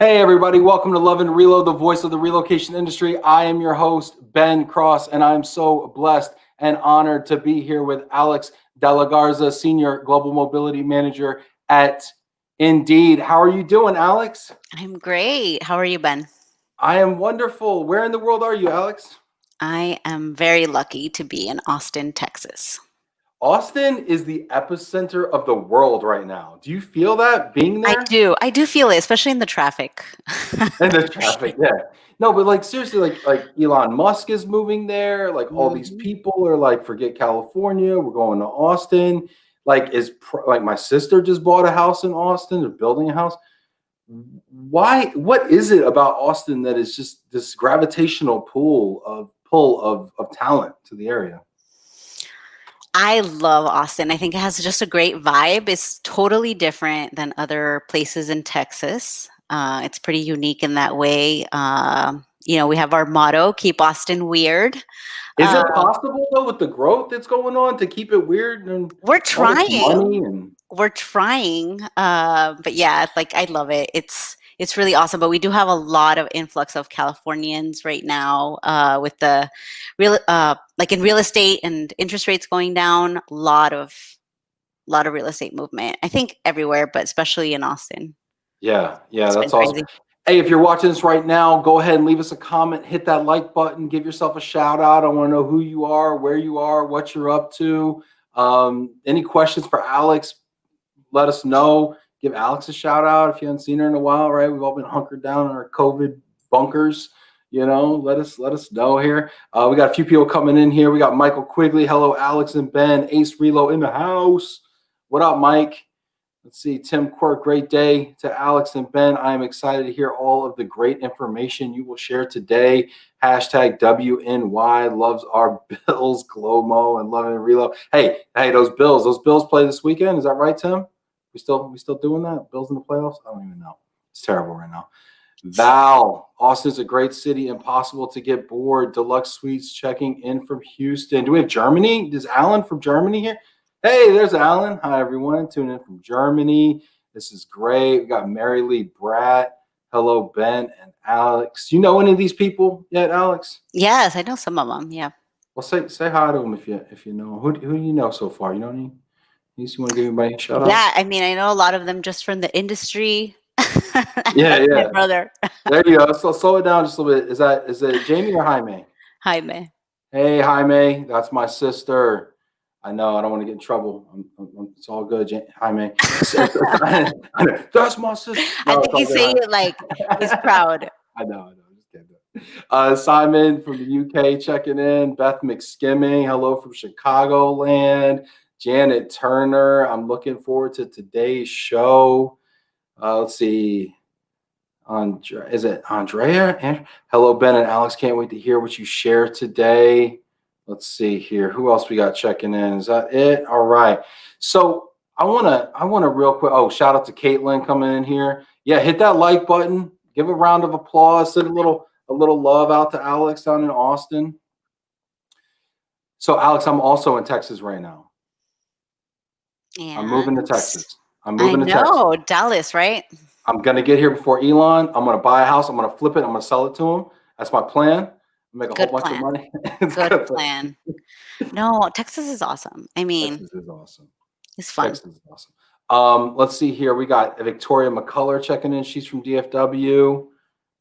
Hey everybody, welcome to Love and Reload, the voice of the relocation industry. I am your host, Ben Cross, and I'm so blessed and honored to be here with Alex Garza, Senior Global Mobility Manager at Indeed. How are you doing, Alex? I'm great. How are you, Ben? I am wonderful. Where in the world are you, Alex? I am very lucky to be in Austin, Texas. Austin is the epicenter of the world right now. Do you feel that being I there? do. I do feel it, especially in the traffic. And the traffic, yeah. No, but like seriously, like Elon Musk is moving there. Like all these Mhm. people are like, forget California, we're going to Austin. Like like my sister just bought a house in Austin. They're building a house. Why? What is it about Austin that is just this gravitational pull of talent to the area? I love Austin. I think it has just a great vibe. It's totally different than other places in Texas. It's pretty unique in that way. We have our motto, keep Austin weird. Is Uh, it possible though, with the growth that's going on, to keep it weird and we're all this trying. money and We're trying, but yeah, like I love it. It's really awesome. But we do have a lot of influx of Californians right now, with the like in real estate and interest rates going down. A lot of real estate movement. I think everywhere, but especially in Austin, yeah, it's been that's awesome. crazy. Hey, if you're watching this right now, go ahead and leave us a comment, hit that like button, give yourself a shout out. I want to know who you are, where you are, what you're up to. Any questions for Alex, let us know. Give Alex a shout out if you haven't seen her in a while, right? We've all been hunkered down in our COVID bunkers. Let us know here. We got a few people coming in here. We got Michael Quigley. Hello, Alex and Ben. Ace Relo in the house. What up, Mike? Let's see, Tim Quirk, great day to Alex and Ben. I am excited to hear all of the great information you will share today. Hashtag WNY loves our Bills, Glomo, and Love and Reload. Hey, those Bills play this weekend. Is that right, Tim? We still doing that? Bills in the playoffs? I don't even know. It's terrible right now. Val, Austin's a great city, impossible to get bored. Deluxe Suites checking in from Houston. Do we have Germany? Is Alan from Germany here? Hey, there's Alan. Hi, everyone. Tuning in from Germany. This is great. We got Mary Lee Bratt. Hello, Ben and Alex. You know any of these people yet, Alex? Yes, I know some of them. Yeah. Well, say hi to them if you know. Who do you know so far? You know any? You want to give anybody shout Yeah, outs? I mean, I know a lot of them just from the industry. Yeah, That's my yeah. brother. There you go. So slow it down just a little bit. Is it Jamie or Jaime? Jaime. Hey, Jaime, that's my sister. I know I don't want to get in trouble. It's all good, Jaime. That's my sister. I No, it's think all he's saying it like he's good. proud. I know. I'm just kidding. Simon from the UK checking in. Beth McSkimming, hello from Chicagoland. Janet Turner, I'm looking forward to today's show. Let's see. Is it Andrea? Hello, Ben and Alex. Can't wait to hear what you share today. Let's see here. Who else we got checking in? Is that it? All right. So I wanna real quick. Oh, shout out to Caitlin coming in here. Yeah, hit that like button. Give a round of applause. Send a little love out to Alex down in Austin. So Alex, I'm also in Texas right now. I'm moving to And Texas. I'm I moving to Texas. know, Dallas, right? I'm gonna get here before Elon. I'm gonna buy a house. I'm gonna flip it. I'm gonna sell it to him. That's my plan. Make a whole Good bunch of plan. money. It's Good good. plan. No, Texas is awesome. I mean, Texas is awesome. it's fun. Texas is awesome. Let's see here. We got Victoria McCullough checking in. She's from DFW.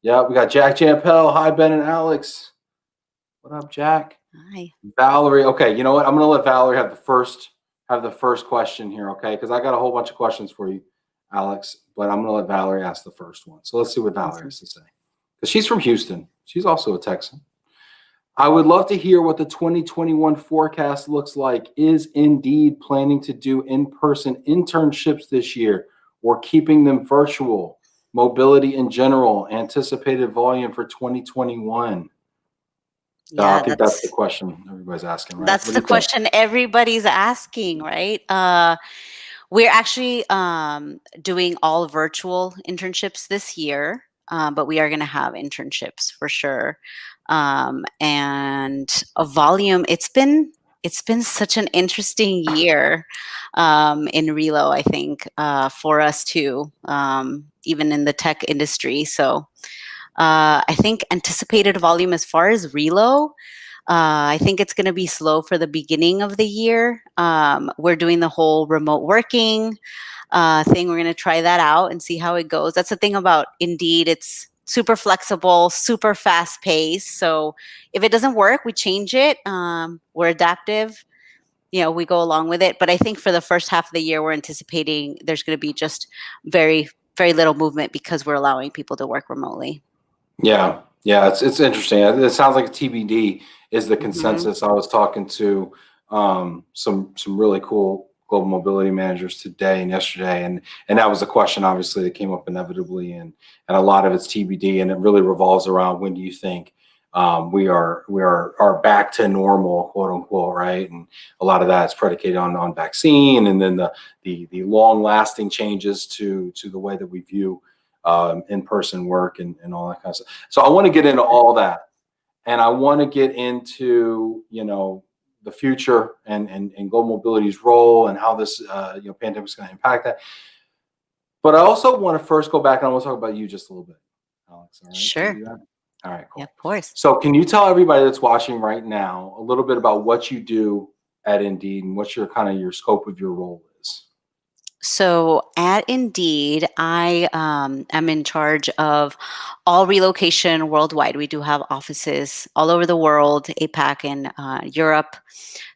Yeah, we got Jack Jampel. Hi, Ben and Alex. What up, Jack? Hi. Valerie. Okay, you know what? I'm gonna let Valerie have the first question here, okay? Because I got a whole bunch of questions for you, Alex, but I'm gonna let Valerie ask the first one. So let's see what Valerie Awesome. has to say. Because she's from Houston. She's also a Texan. I would love to hear what the 2021 forecast looks like. Is Indeed planning to do in-person internships this year or keeping them virtual? Mobility in general, anticipated volume for 2021. I Yeah, think that's the question everybody's asking, right? that's What do the you think? question everybody's asking, right? We're actually doing all virtual internships this year, but we are going to have internships for sure. And a volume, it's been it's been such an interesting year in Relo, I think, for us too, even in the tech industry. So I think anticipated volume as far as Relo, I think it's going to be slow for the beginning of the year. We're doing the whole remote working thing. We're going to try that out and see how it goes. That's the thing about Indeed. It's super flexible, super fast paced. So if it doesn't work, we change it. We're adaptive. We go along with it. But I think for the first half of the year, we're anticipating there's going to be just very, very little movement because we're allowing people to work remotely. Yeah, yeah, it's interesting. It sounds like TBD is the Mhm. consensus. I was talking to some really cool global mobility managers today and yesterday, and that was a question obviously that came up inevitably, and a lot of it's TBD, and it really revolves around when do you think we are back to normal, quote unquote, right? And a lot of that is predicated on vaccine, and then the long lasting changes to the way that we view in-person work and all that kind of stuff. So I want to get into all that, and I want to get into the future and global mobility's role and how this pandemic is going to impact that. But I also want to first go back and I want to talk about you just a little bit, Alex. All right? Can we Sure. do that? All right, Yeah, cool. of course. So can you tell everybody that's watching right now a little bit about what you do at Indeed and what's your scope of your role is? So at Indeed, I am in charge of all relocation worldwide. We do have offices all over the world, APAC and Europe.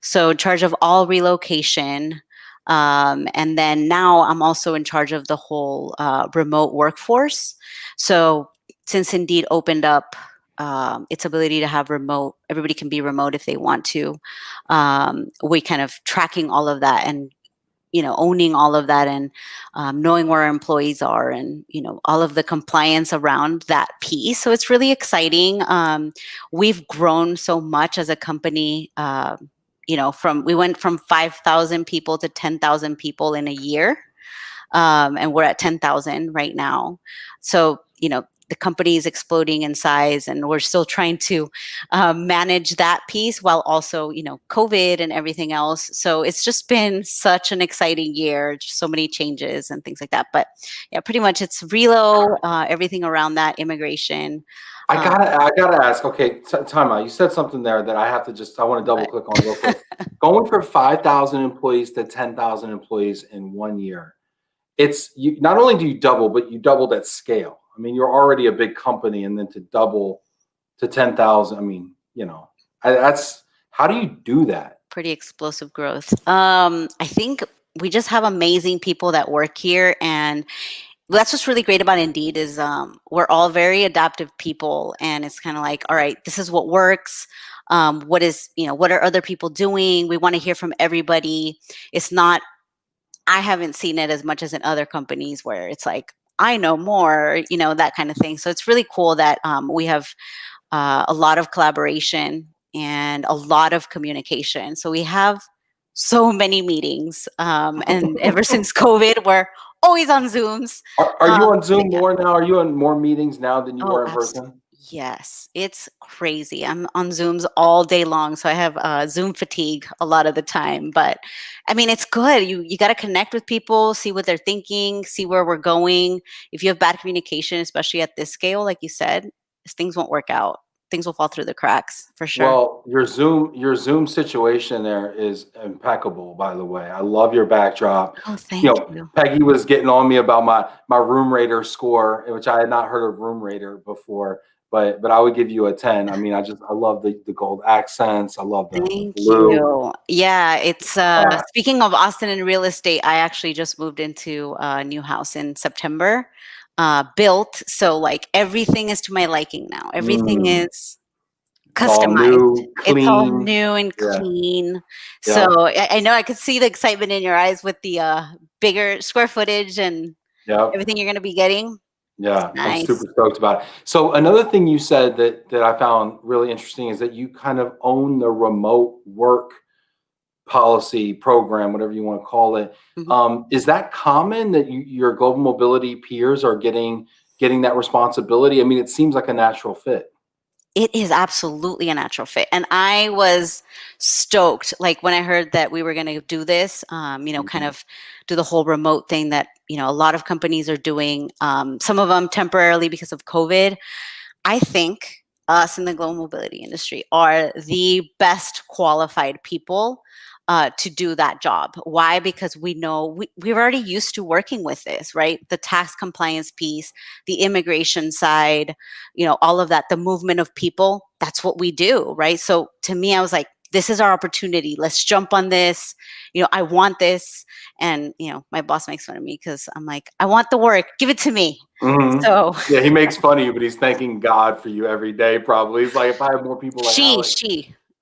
So in charge of all relocation. And then now I'm also in charge of the whole remote workforce. So since Indeed opened up its ability to have remote, everybody can be remote if they want to. We kind of tracking all of that and owning all of that and knowing where our employees are and all of the compliance around that piece. So it's really exciting. We've grown so much as a company. We went from 5,000 people to 10,000 people in a year, and we're at 10,000 right now. So the company is exploding in size, and we're still trying to manage that piece while also, COVID and everything else. So it's just been such an exciting year, just so many changes and things like that. But yeah, pretty much it's Relo, everything around that, immigration. I gotta ask. Okay, time out. You said something there that I want to double click on real quick. Going from 5,000 employees to 10,000 employees in 1 year. Not only do you double, but you doubled at scale. I mean, you're already a big company, and then to double to 10,000. I mean, that's how do you do that? Pretty explosive growth. I think we just have amazing people that work here, and that's what's really great about Indeed is we're all very adaptive people, and it's kind of like, all right, this is what works. What are other people doing? We want to hear from everybody. It's not, I haven't seen it as much as in other companies where it's like, I know more, that kind of thing. So it's really cool that we have a lot of collaboration and a lot of communication. So we have so many meetings. And ever since COVID, we're always on Zooms. Are you on Zoom Yeah. more now? Are you on more meetings now than you Oh, were in absolutely. person? Yes, it's crazy. I'm on Zooms all day long, so I have Zoom fatigue a lot of the time. But I mean, it's good. You got to connect with people, see what they're thinking, see where we're going. If you have bad communication, especially at this scale, like you said, things won't work out. Things will fall through the cracks for sure. Well, your Zoom situation there is impeccable, by the way. I love your backdrop. Oh, thank you. Peggy was getting on me about my Room Rater score, which I had not heard of Room Rater before, but I would give you a 10. I mean, I love the gold accents. I love the Thank blue. you. Yeah, it's speaking of Austin and real estate, I actually just moved into a new house in September, built. So like everything is to my liking now. Everything Mm, is it's all customized. new, It's all clean. new and Yeah, clean. yeah, So I know I could see the excitement in your eyes with the bigger square footage and yeah. everything you're going to be getting. Yeah, I'm Nice. super stoked about it. So another thing you said that I found really interesting is that you kind of own the remote work policy program, whatever you want to call it. Mhm. Is that common that your global mobility peers are getting that responsibility? I mean, it seems like a natural fit. It is absolutely a natural fit. And I was stoked, like when I heard that we were going to do this, kind Mhm. of do the whole remote thing that, a lot of companies are doing, some of them temporarily because of COVID. I think us in the global mobility industry are the best qualified people to do that job. Why? Because we know we're already used to working with this, right? The tax compliance piece, the immigration side, all of that, the movement of people, that's what we do, right? So to me, I was like, this is our opportunity. Let's jump on this. I want this. And, my boss makes fun of me because I'm like, I want the work. Give it to me. Mhm. So Yeah, he makes fun of you, but he's thanking God for you every day, probably. He's like, if I had more people like Alex.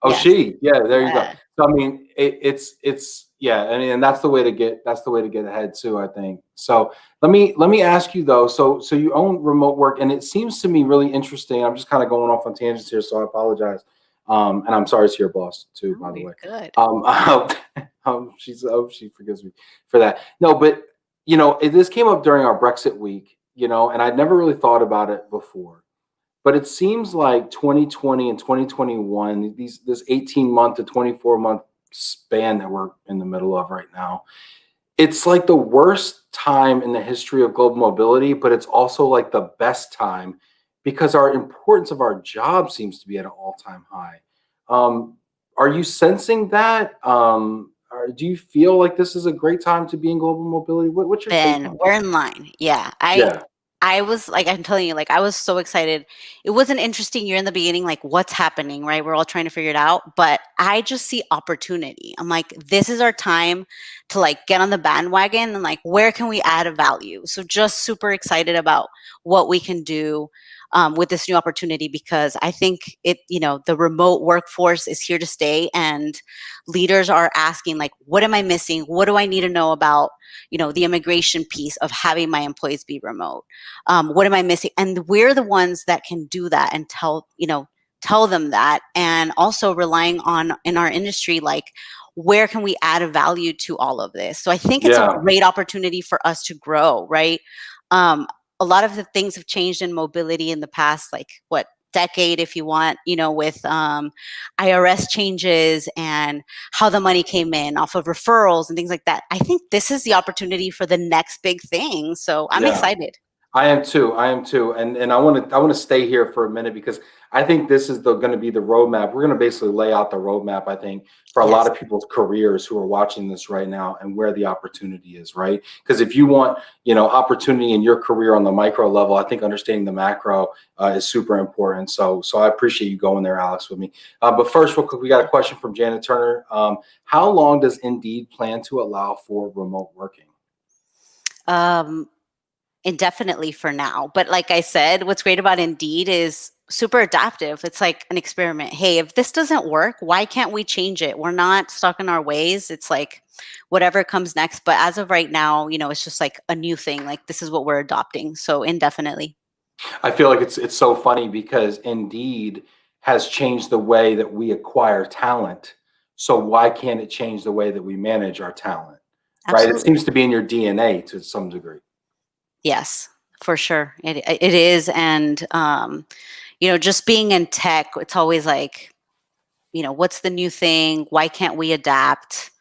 Oh, yes. she. Yeah, there you go. Yeah. So I mean, it's yeah, I mean, and that's the way to get ahead too, I think. So let me ask you though. So you own remote work, and it seems to me really interesting. I'm just kind of going off on tangents here, so I apologize. And I'm sorry to your boss too, by Oh, the you're way. good. She forgives me for that. No, but this came up during our Brexit week, and I'd never really thought about it before. But it seems like 2020 and 2021, this 18-month to 24-month span that we're in the middle of right now, it's like the worst time in the history of global mobility, but it's also like the best time because our importance of our job seems to be at an all-time high. Um, are you sensing that? Or do you feel like this is a great time to be in global mobility? What's your take Then on we're in line. Yeah. it? Yeah, I was like, I'm telling you, like, I was so excited. It was an interesting year in the beginning, like, what's happening, right? We're all trying to figure it out. But I just see opportunity. I'm like, this is our time to like get on the bandwagon and like, where can we add a value? So just super excited about what we can do with this new opportunity because I think the remote workforce is here to stay and leaders are asking, like, what am I missing? What do I need to know about, the immigration piece of having my employees be remote? What am I missing? And we're the ones that can do that and tell them that. And also relying on in our industry, like, where can we add a value to all of this? So I think it's a yeah, great opportunity for us to grow, right? Um, a lot of the things have changed in mobility in the past, like what decade, if you want, with IRS changes and how the money came in off of referrals and things like that. I think this is the opportunity for the next big thing. So I'm yeah. excited. I am too. I am too. And I want to stay here for a minute because I think this is going to be the roadmap. We're going to basically lay out the roadmap, I think, for a lot Yes. of people's careers who are watching this right now and where the opportunity is, right? Because if you want, opportunity in your career on the micro level, I think understanding the macro is super important. So I appreciate you going there, Alex, with me. But first, real quick, we got a question from Janet Turner. How long does Indeed plan to allow for remote working? Um, Indefinitely for now. But like I said, what's great about Indeed is super adaptive. It's like an experiment. Hey, if this doesn't work, why can't we change it? We're not stuck in our ways. It's like whatever comes next. But as of right now, it's just like a new thing. Like this is what we're adopting. So indefinitely. I feel like it's so funny because Indeed has changed the way that we acquire talent. So why can't it change the way that we manage our talent? Right? It Absolutely. seems to be in your DNA to some degree. Yes, for sure. It is. And just being in tech, it's always like, what's the new thing? Why can't we adapt?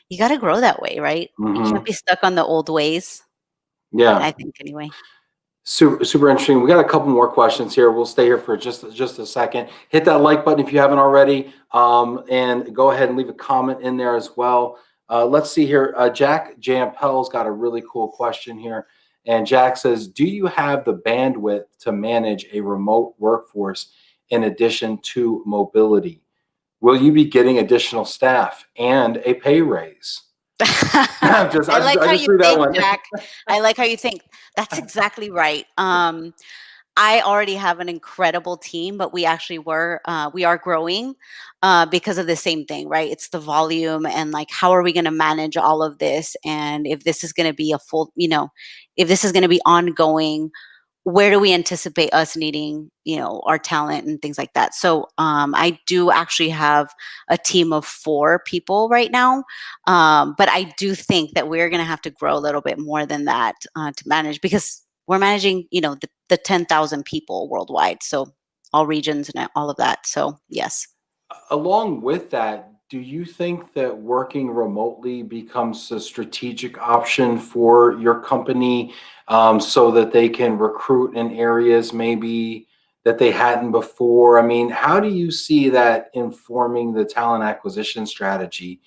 You got to grow that way, right? You can't Hmm. be stuck on the old ways. I Yeah. think anyway. Super, super interesting. We got a couple more questions here. We'll stay here for just a second. Hit that like button if you haven't already, and go ahead and leave a comment in there as well. Let's see here. Jack Jampel's got a really cool question here, and Jack says, "Do you have the bandwidth to manage a remote workforce in addition to mobility? Will you be getting additional staff and a pay raise?" I just, I I just, like I how just you threw that think, one. Jack. I like how you think. That's exactly right. I already have an incredible team, but we are growing because of the same thing, right? It's the volume and like, how are we going to manage all of this? And if this is going to be if this is going to be ongoing, where do we anticipate us needing, our talent and things like that? So I do actually have a team of 4 people right now, but I do think that we're going to have to grow a little bit more than that to manage because we're managing, the 10,000 people worldwide. So all regions and all of that. So yes. Along with that, do you think that working remotely becomes a strategic option for your company, so that they can recruit in areas maybe that they hadn't before? I mean, how do you see that informing the talent acquisition strategy,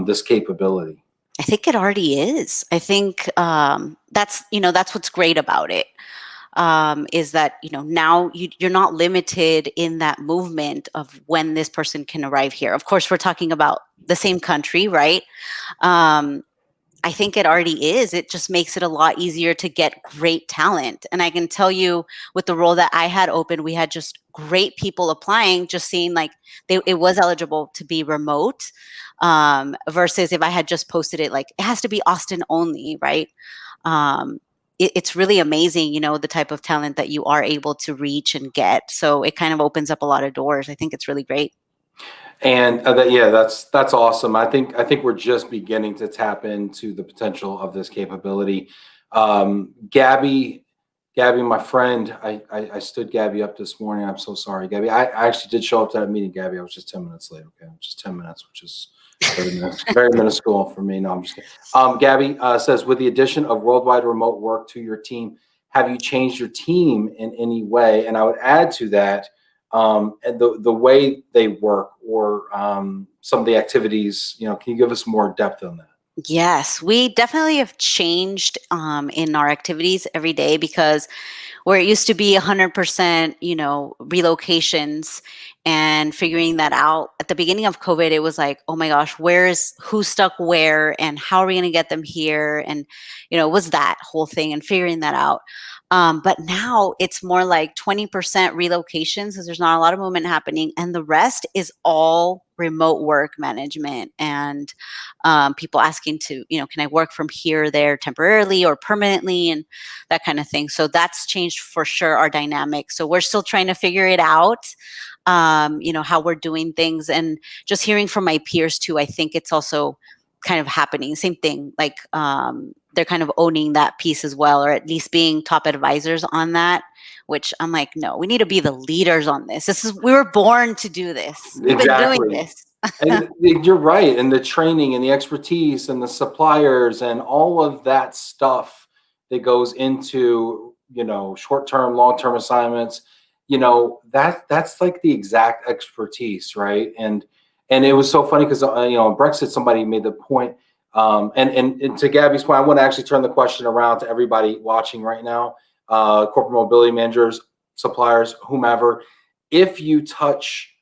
this capability? I think it already is. I think that's what's great about it, is that now you're not limited in that movement of when this person can arrive here. Of course, we're talking about the same country, right? Um, I think it already is. It just makes it a lot easier to get great talent. And I can tell you, with the role that I had open, we had just great people applying, just seeing like it was eligible to be remote, versus if I had just posted it, like it has to be Austin only, right? It's really amazing, the type of talent that you are able to reach and get. So it kind of opens up a lot of doors. I think it's really great. And yeah, that's awesome. I think we're just beginning to tap into the potential of this capability. Gabby, my friend, I stood Gabby up this morning. I'm so sorry, Gabby. I actually did show up to that meeting, Gabby. I was just 10 minutes late. Okay, just 10 minutes, which is very minuscule for me. No, I'm just kidding. Gabby says, with the addition of worldwide remote work to your team, have you changed your team in any way? And I would add to that, and the way they work, or some of the activities. Can you give us more depth on that? Yes, we definitely have changed in our activities every day, because where it used to be 100%, relocations and figuring that out at the beginning of COVID, it was like, oh my gosh, who's stuck where and how are we going to get them here? And, it was that whole thing and figuring that out. But now it's more like 20% relocations, because there's not a lot of movement happening. And the rest is all remote work management, and people asking to, can I work from here or there temporarily or permanently, and that kind of thing. So that's changed for sure our dynamic. So we're still trying to figure it out, how we're doing things. And just hearing from my peers too, I think it's also kind of happening. Same thing, like they're kind of owning that piece as well, or at least being top advisors on that, which I'm like, no, we need to be the leaders on this. We were born to do this. We've been doing Exactly. this. And you're right. And the training and the expertise and the suppliers and all of that stuff that goes into, short-term, long-term assignments, that's like the exact expertise, right? And it was so funny because, in Brexit, somebody made the point, and to Gabby's point, I want to actually turn the question around to everybody watching right now, corporate mobility managers, suppliers, whomever. If you touch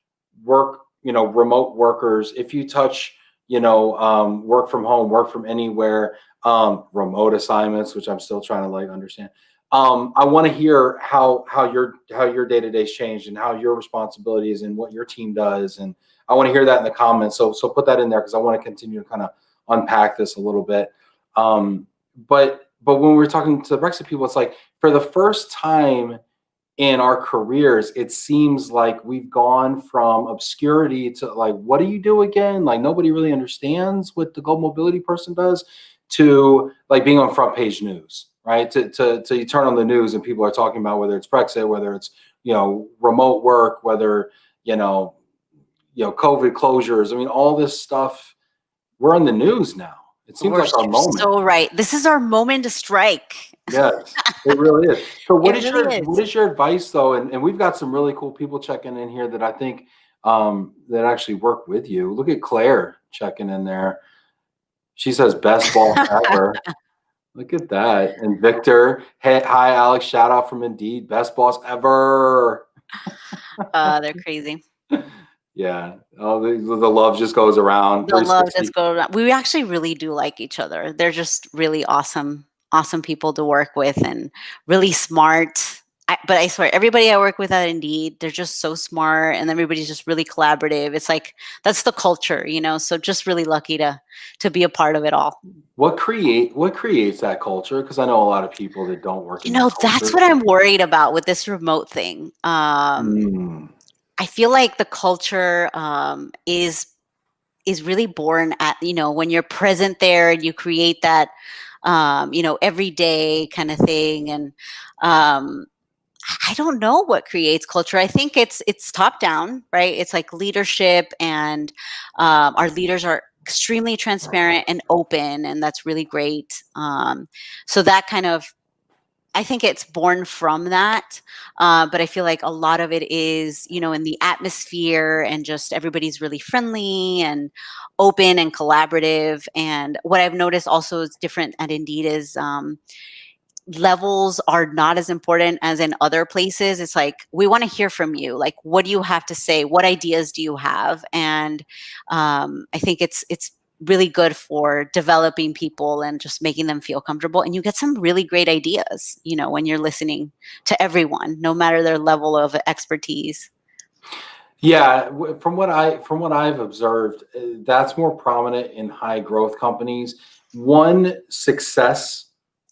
work, remote workers, if you touch, work from home, work from anywhere, remote assignments, which I'm still trying to like understand. I want to hear how your day-to-day's changed and how your responsibility is and what your team does. And I want to hear that in the comments. So put that in there, because I want to continue to kind of unpack this a little bit. But when we're talking to the Brexit people, it's like, for the first time in our careers, it seems like we've gone from obscurity to like, what do you do again? Like, nobody really understands what the global mobility person does, to like being on front page news, right? To you turn on the news and people are talking about whether it's Brexit, whether it's, remote work, whether, COVID closures. I mean, all this stuff, we're on the news now. It seems like our moment. So right. This is our moment to strike. Yes, it really is. So what It is your advice though? And we've got some really cool people checking in here that I think that actually work with you. Look at Claire checking in there. She says best boss ever. Look at that. And Victor, hey, hi Alex, shout out from Indeed, best boss ever. They're crazy. Yeah. Oh, the love just goes around. The love 360. that's going around. We actually really do like each other. They're just really awesome people to work with, and really smart. But I swear, everybody I work with at Indeed, they're just so smart, and everybody's just really collaborative. It's like, that's the culture, So just really lucky to be a part of it all. What creates that culture? Because I know a lot of people that don't work in that That's culture. what I'm worried about with this remote thing. I feel like the culture is really born at, when you're present there and you create that everyday kind of thing. And I don't know what creates culture. I think it's top down, right? It's like leadership, and our leaders are extremely transparent and open, and that's really great. So that kind of, I think it's born from that. But I feel like a lot of it is, in the atmosphere, and just everybody's really friendly and open and collaborative. And what I've noticed also is different at Indeed is, levels are not as important as in other places. It's like, we want to hear from you. Like, what do you have to say? What ideas do you have? And I think it's really good for developing people and just making them feel comfortable. And you get some really great ideas, when you're listening to everyone, no matter their level of expertise. Yeah, from what I've observed, that's more prominent in high growth companies. One, success,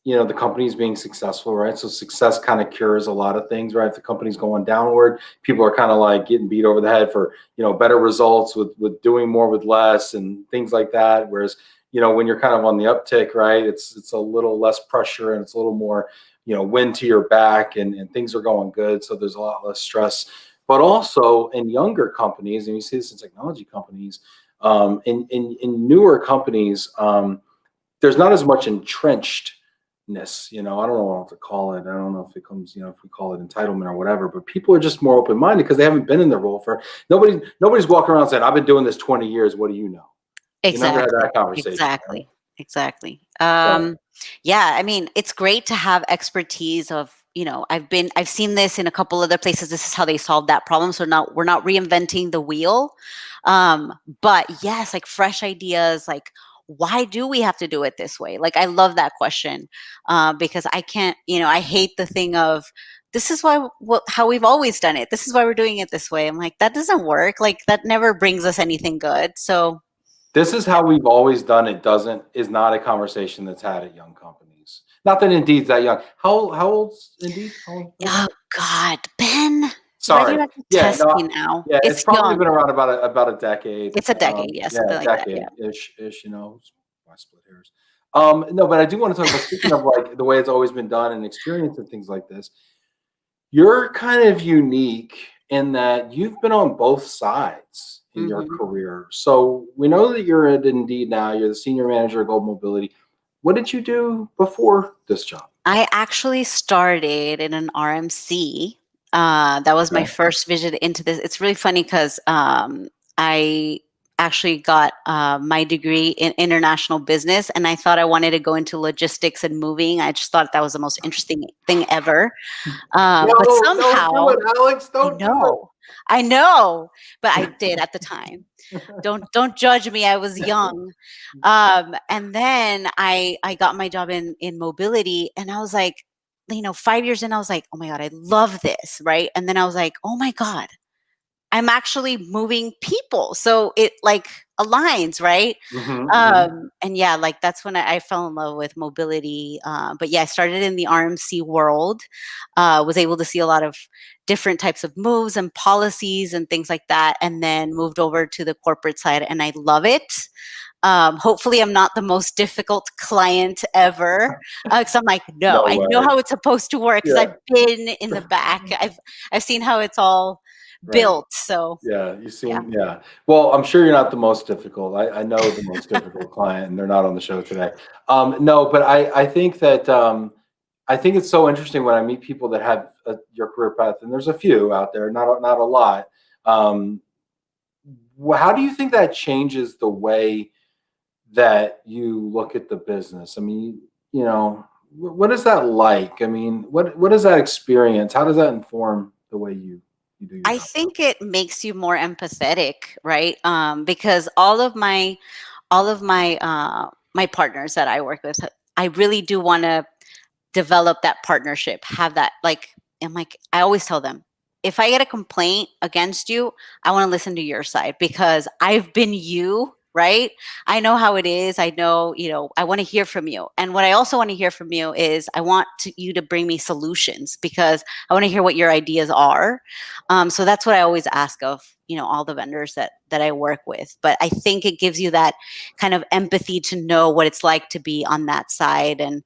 the company's being successful, right? So success kind of cures a lot of things, right? If the company's going downward, people are kind of like getting beat over the head for, better results with doing more with less and things like that. Whereas, when you're kind of on the uptick, right, it's a little less pressure, and it's a little more, wind to your back, and things are going good. So there's a lot less stress. But also in younger companies, and you see this in technology companies, in newer companies, there's not as much entrenched ness. I don't know what to call it. I don't know if it comes, if we call it entitlement or whatever, but people are just more open-minded because they haven't been in their role for nobody's walking around saying, I've been doing this 20 years. What do you know? You never had Exactly. that conversation. Exactly. Right? Exactly. So, Yeah, I mean, it's great to have expertise of, I've seen this in a couple other places. This is how they solved that problem. So now we're not reinventing the wheel. But yes, like fresh ideas, like, why do we have to do it this way? Like, I love that question, because I can't, I hate the thing of, this is how we've always done it. This is why we're doing it this way. I'm like, that doesn't work. Like, that never brings us anything good. So this is how we've always done it is not a conversation that's had at young companies. Not that Indeed's that young. How old's Indeed? oh God, Ben, why do you Sorry. have to Yeah, test no, me now? yeah, it's It's probably young. been around about a decade. It's a decade, yeah, Yeah, something like that. Yeah. decade-ish, why split hairs? No, but I do want to talk about, speaking of like the way it's always been done and experience and things like this, you're kind of unique in that you've been on both sides in your hmm career. So we know that you're at Indeed now, you're the senior manager of Global Mobility. What did you do before this job? I actually started in an RMC. That was my Okay. first visit into this. It's really funny because I actually got my degree in international business, and I thought I wanted to go into logistics and moving. I just thought that was the most interesting thing ever. But No, don't do somehow, it, Alex. I Don't do know, I know, but I did at the time. Don't judge me. I was young. And then I got my job in mobility, and I was like, 5 years in, I was like, oh my God, I love this, right? And then I was like, oh my God, I'm actually moving people. So it like aligns, right? Mhm. And yeah, like that's when I fell in love with mobility. But yeah, I started in the RMC world, was able to see a lot of different types of moves and policies and things like that, and then moved over to the corporate side, and I love it. Hopefully, I'm not the most difficult client ever. Because I'm like, no, No I know way. how it's supposed to work because Yeah. I've been in the back. I've seen how it's all Right. built. So Yeah, you yeah. seem, yeah. Well, I'm sure you're not the most difficult. I know the most difficult client, and they're not on the show today. No, but I think that I think it's so interesting when I meet people that have your career path, and there's a few out there, not a lot. Um, how do you think that changes the way that you look at the business? I mean, what is that like? I mean, what is that experience? How does that inform the way you do your I job? think it makes you more empathetic, right? Because all of my my partners that I work with, I really do want to develop that partnership, have that like, I'm like, I always tell them, if I get a complaint against you, I want to listen to your side because I've been you, right? I know how it is. I know, I want to hear from you. And what I also want to hear from you is you to bring me solutions because I want to hear what your ideas are. So that's what I always ask of all the vendors that I work with. But I think it gives you that kind of empathy to know what it's like to be on that side. And,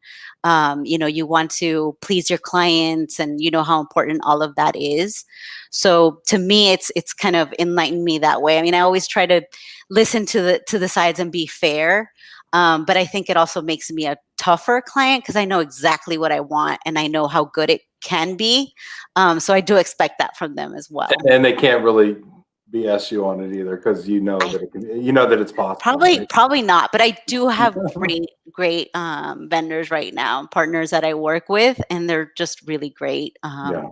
you want to please your clients, and you know how important all of that is. So to me, it's kind of enlightened me that way. I mean, I always try to listen to the sides and be fair. But I think it also makes me a tougher client because I know exactly what I want and I know how good it can be. So I do expect that from them as well. And they can't really BS you on it either, because that it's possible. Right? Probably not, but I do have great vendors right now, partners that I work with, and they're just really great. Yeah.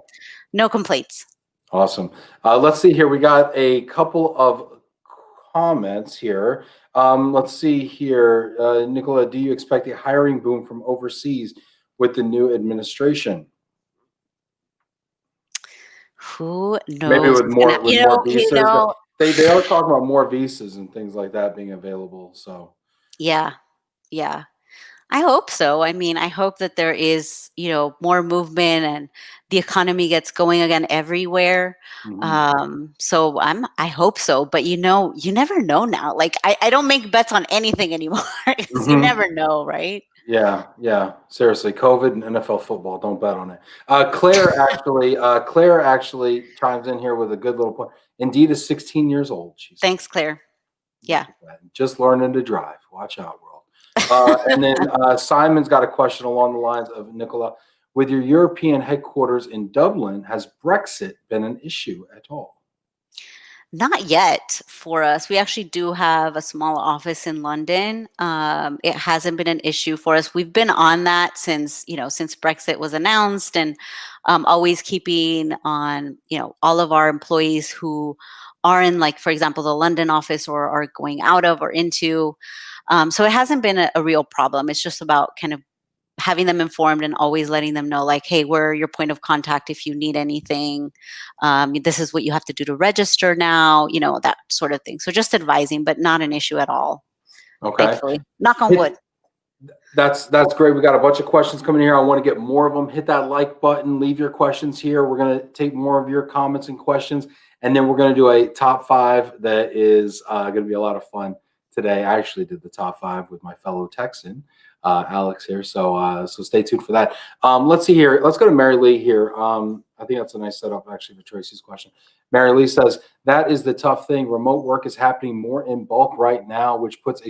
No complaints. Awesome. Let's see here. We got a couple of comments here. Let's see here. Nicola, do you expect a hiring boom from overseas with the new administration? Who knows? Maybe with more visas. They are talking about more visas and things like that being available. So yeah. I hope so. I mean, I hope that there is, more movement and the economy gets going again everywhere. So I hope so, but you never know now. Like I don't make bets on anything anymore because you never know, right? Yeah. Seriously, COVID and NFL football, don't bet on it. Claire actually chimes in here with a good little point. Indeed is 16 years old. Thanks, Claire. Yeah. Just learning to drive. Watch out, world. And then Simon's got a question along the lines of, Nicola, with your European headquarters in Dublin, has Brexit been an issue at all? Not yet for us. We actually do have a small office in London. It hasn't been an issue for us. We've been on that since Brexit was announced, and always keeping on, all of our employees who are in, like, for example, the London office or are going out of or into. So it hasn't been a real problem. It's just about kind of having them informed and always letting them know, like, hey, we're your point of contact if you need anything. This is what you have to do to register now, that sort of thing. So just advising, but not an issue at all. Okay. Thankfully. Knock on wood. That's great. We got a bunch of questions coming here. I want to get more of them. Hit that like button. Leave your questions here. We're going to take more of your comments and questions, and then we're going to do a top 5 that is going to be a lot of fun today. I actually did the top 5 with my fellow Texan, Alex here. So stay tuned for that. Let's see here. Let's go to Mary Lee here. I think that's a nice setup actually for Tracy's question. Mary Lee says, that is the tough thing. Remote work is happening more in bulk right now, which puts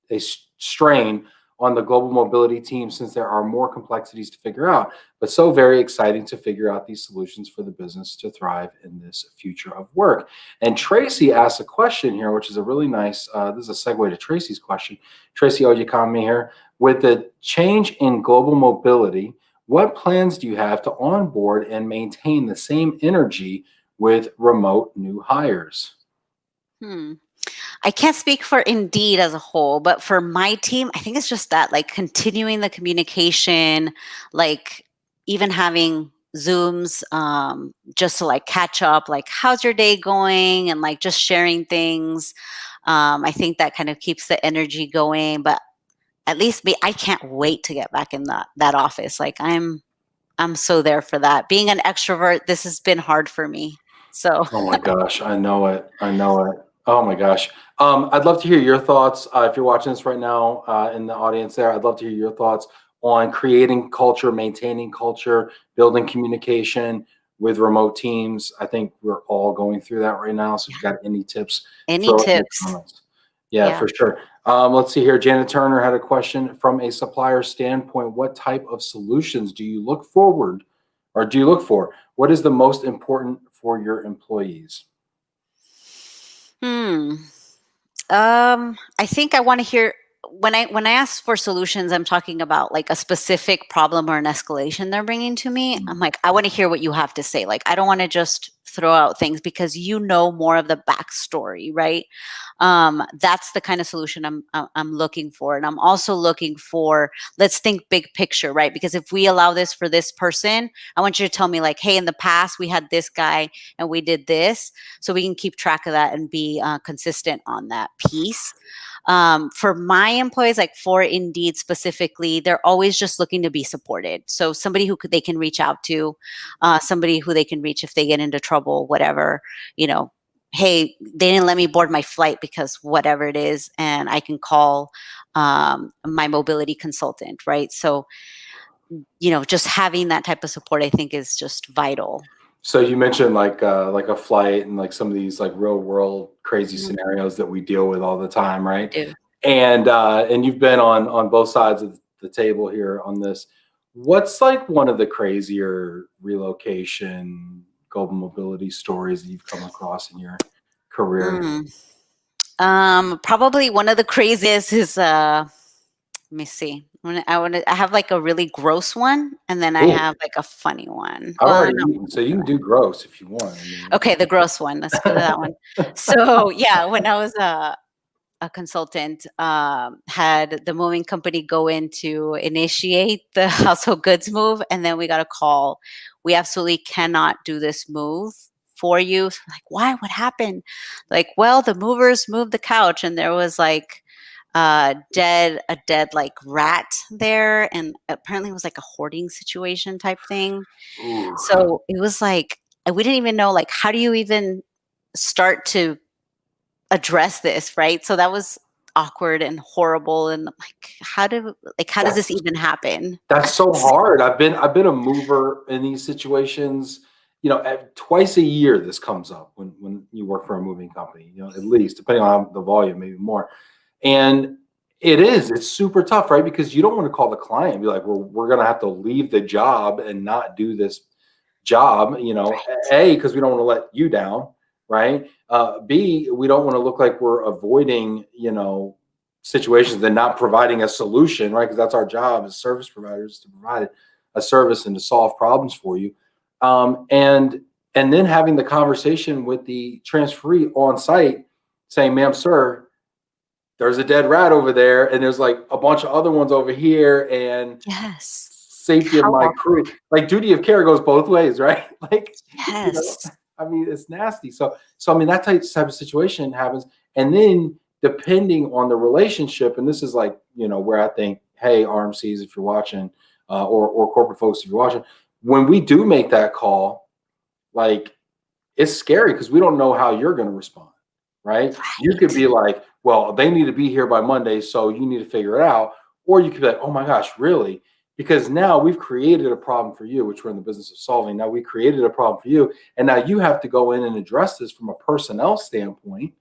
a strain on the global mobility team since there are more complexities to figure out, but so very exciting to figure out these solutions for the business to thrive in this future of work. And Tracy asked a question here, which is a really nice, this is a segue to Tracy's question. Tracy Ojikami here. With the change in global mobility, what plans do you have to onboard and maintain the same energy with remote new hires? I can't speak for Indeed as a whole, but for my team, I think it's just that, like, continuing the communication, like even having Zooms, just to like catch up, like, how's your day going? And like just sharing things. I think that kind of keeps the energy going, but at least I can't wait to get back in that office. Like I'm so there for that. Being an extrovert, this has been hard for me. So. Oh my gosh, I know it. Oh my gosh. I'd love to hear your thoughts. If you're watching this right now in the audience there, I'd love to hear your thoughts on creating culture, maintaining culture, building communication with remote teams. I think we're all going through that right now. So if you've got any tips. Yeah, for sure. Let's see here. Janet Turner had a question from a supplier standpoint. What type of solutions do you look for? What is the most important for your employees? I think I want to hear, when I ask for solutions, I'm talking about like a specific problem or an escalation they're bringing to me. I'm like, I want to hear what you have to say. Like, I don't want to just throw out things because you know more of the backstory, right? That's the kind of solution I'm looking for. And I'm also looking for, let's think big picture, right? Because if we allow this for this person, I want you to tell me, like, hey, in the past we had this guy and we did this, so we can keep track of that and be consistent on that piece. For my employees, like for Indeed specifically, they're always just looking to be supported. So somebody who they can reach out to, somebody who they can reach if they get into trouble, whatever, hey, they didn't let me board my flight because whatever it is, and I can call my mobility consultant, right? So, just having that type of support, I think, is just vital. So you mentioned like a flight and like some of these like real world crazy Mhm. scenarios that we deal with all the time, right? Do. And you've been on both sides of the table here on this. What's like one of the crazier relocation global mobility stories that you've come across in your career? Mm. Probably one of the craziest is let me see. I have like a really gross one, and then I Ooh, have like a funny one. I've Well, already no. eaten, so you can do gross if you want. I mean, Okay, the gross one. Let's go to that one. So yeah, when I was a consultant, had the moving company go in to initiate the household goods move, and then we got a call. We absolutely cannot do this move for you. So like, why? What happened? Like, well, the movers moved the couch, and there was like a dead like rat there, and apparently it was like a hoarding situation type thing. ooh. So it was like we didn't even know, like, how do you even start to address this, right? So that was awkward and horrible, and like, how does this That's even happen? That's so hard. I've been a mover in these situations. Twice a year this comes up when you work for a moving company. At least depending on the volume, maybe more. And it's super tough, right? Because you don't want to call the client and be like, "Well, we're going to have to leave the job and not do this job." A, because we don't want to let you down, right? B, we don't want to look like we're avoiding situations and not providing a solution, right? Because that's our job as service providers, to provide a service and to solve problems for you. And then having the conversation with the transferee on site saying, "Ma'am, sir, there's a dead rat over there, and there's like a bunch of other ones over here, and Yes. safety of How my crew." awkward. Like, duty of care goes both ways, right? Like, you know, Yes. I mean, it's nasty. So I mean, that type of situation happens, and then depending on the relationship, and this is like where I think, hey, RMCs, if you're watching, or corporate folks, if you're watching, when we do make that call, like, it's scary because we don't know how you're going to respond, right? You could Right. be like, well, they need to be here by Monday, so you need to figure it out. Or you could be like, oh my gosh, really? Because now we've created a problem for you, which we're in the business of solving. Now we created a problem for you. And now you have to go in and address this from a personnel standpoint,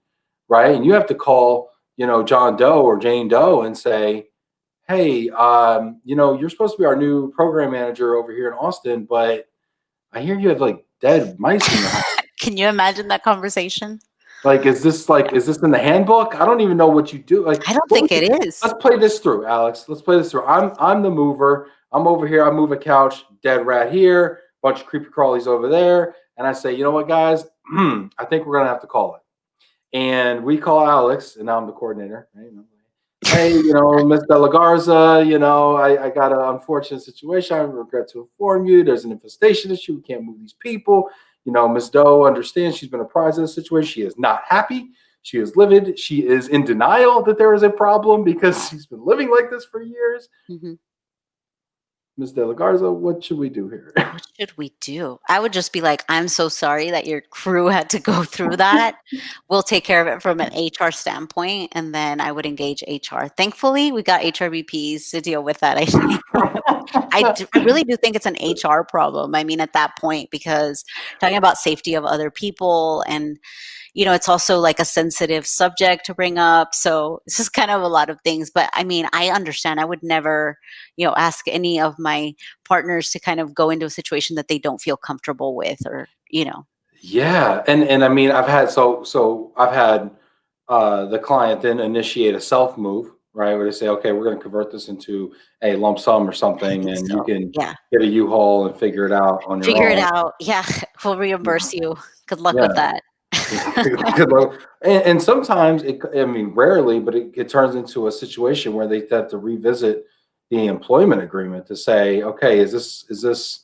right? And you have to call, John Doe or Jane Doe and say, hey, you're supposed to be our new program manager over here in Austin, but I hear you have like dead mice in your house. Can you imagine that conversation? Like, is this in the handbook? I don't even know what you do. Like, I don't think it is. let's play this through, Alex. Let's play this through. I'm the mover. I'm over here. I move a couch, dead rat here, bunch of creepy crawlies over there. And I say, you know what, guys? I think we're gonna have to call it. And we call Alex, and now I'm the coordinator. Right? Hey, Miss De La Garza, I got an unfortunate situation. I regret to inform you there's an infestation issue. We can't move these people. Miss Doe understands she's been apprised of the situation. She is not happy. She is livid. She is in denial that there is a problem because she's been living like this for years. Mhm. Miss De La Garza, what should we do here? What should we do? I would just be like, I'm so sorry that your crew had to go through that. We'll take care of it from an HR standpoint, and then I would engage HR. Thankfully, we got HRBPs to deal with that. I think. I really do think it's an HR problem. I mean, at that point, because talking about safety of other people, and it's also like a sensitive subject to bring up. So it's just kind of a lot of things. But I mean, I understand. I would never, ask any of my partners to kind of go into a situation that they don't feel comfortable with, or. Yeah, and I mean, I've had the client then initiate a self move, right? Where they say, okay, we're going to convert this into a lump sum or I something, think and you so. can Yeah. get a U-Haul and figure it out on your Figure it own. out. Yeah. We'll reimburse you. Good luck Yeah. with that. Good luck. And sometimes I mean, rarely, but it turns into a situation where they have to revisit the employment agreement to say, okay, is this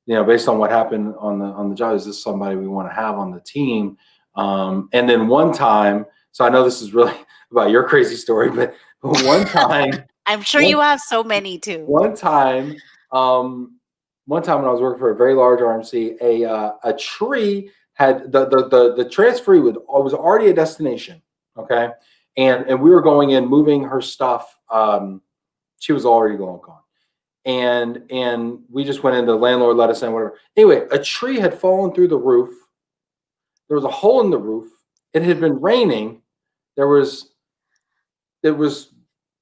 based on what happened on the job, is this somebody we want to have on the team? And then one time, so I know this is really about your crazy story, but one time, I'm sure one, you have so many too. one time, one time when I was working for a very large RMC, a tree had the transferee was already a destination, okay, and we were going in, moving her stuff. She was already gone, and we just went in. The landlord let us in, whatever. Anyway, a tree had fallen through the roof. There was a hole in the roof. It had been raining. There was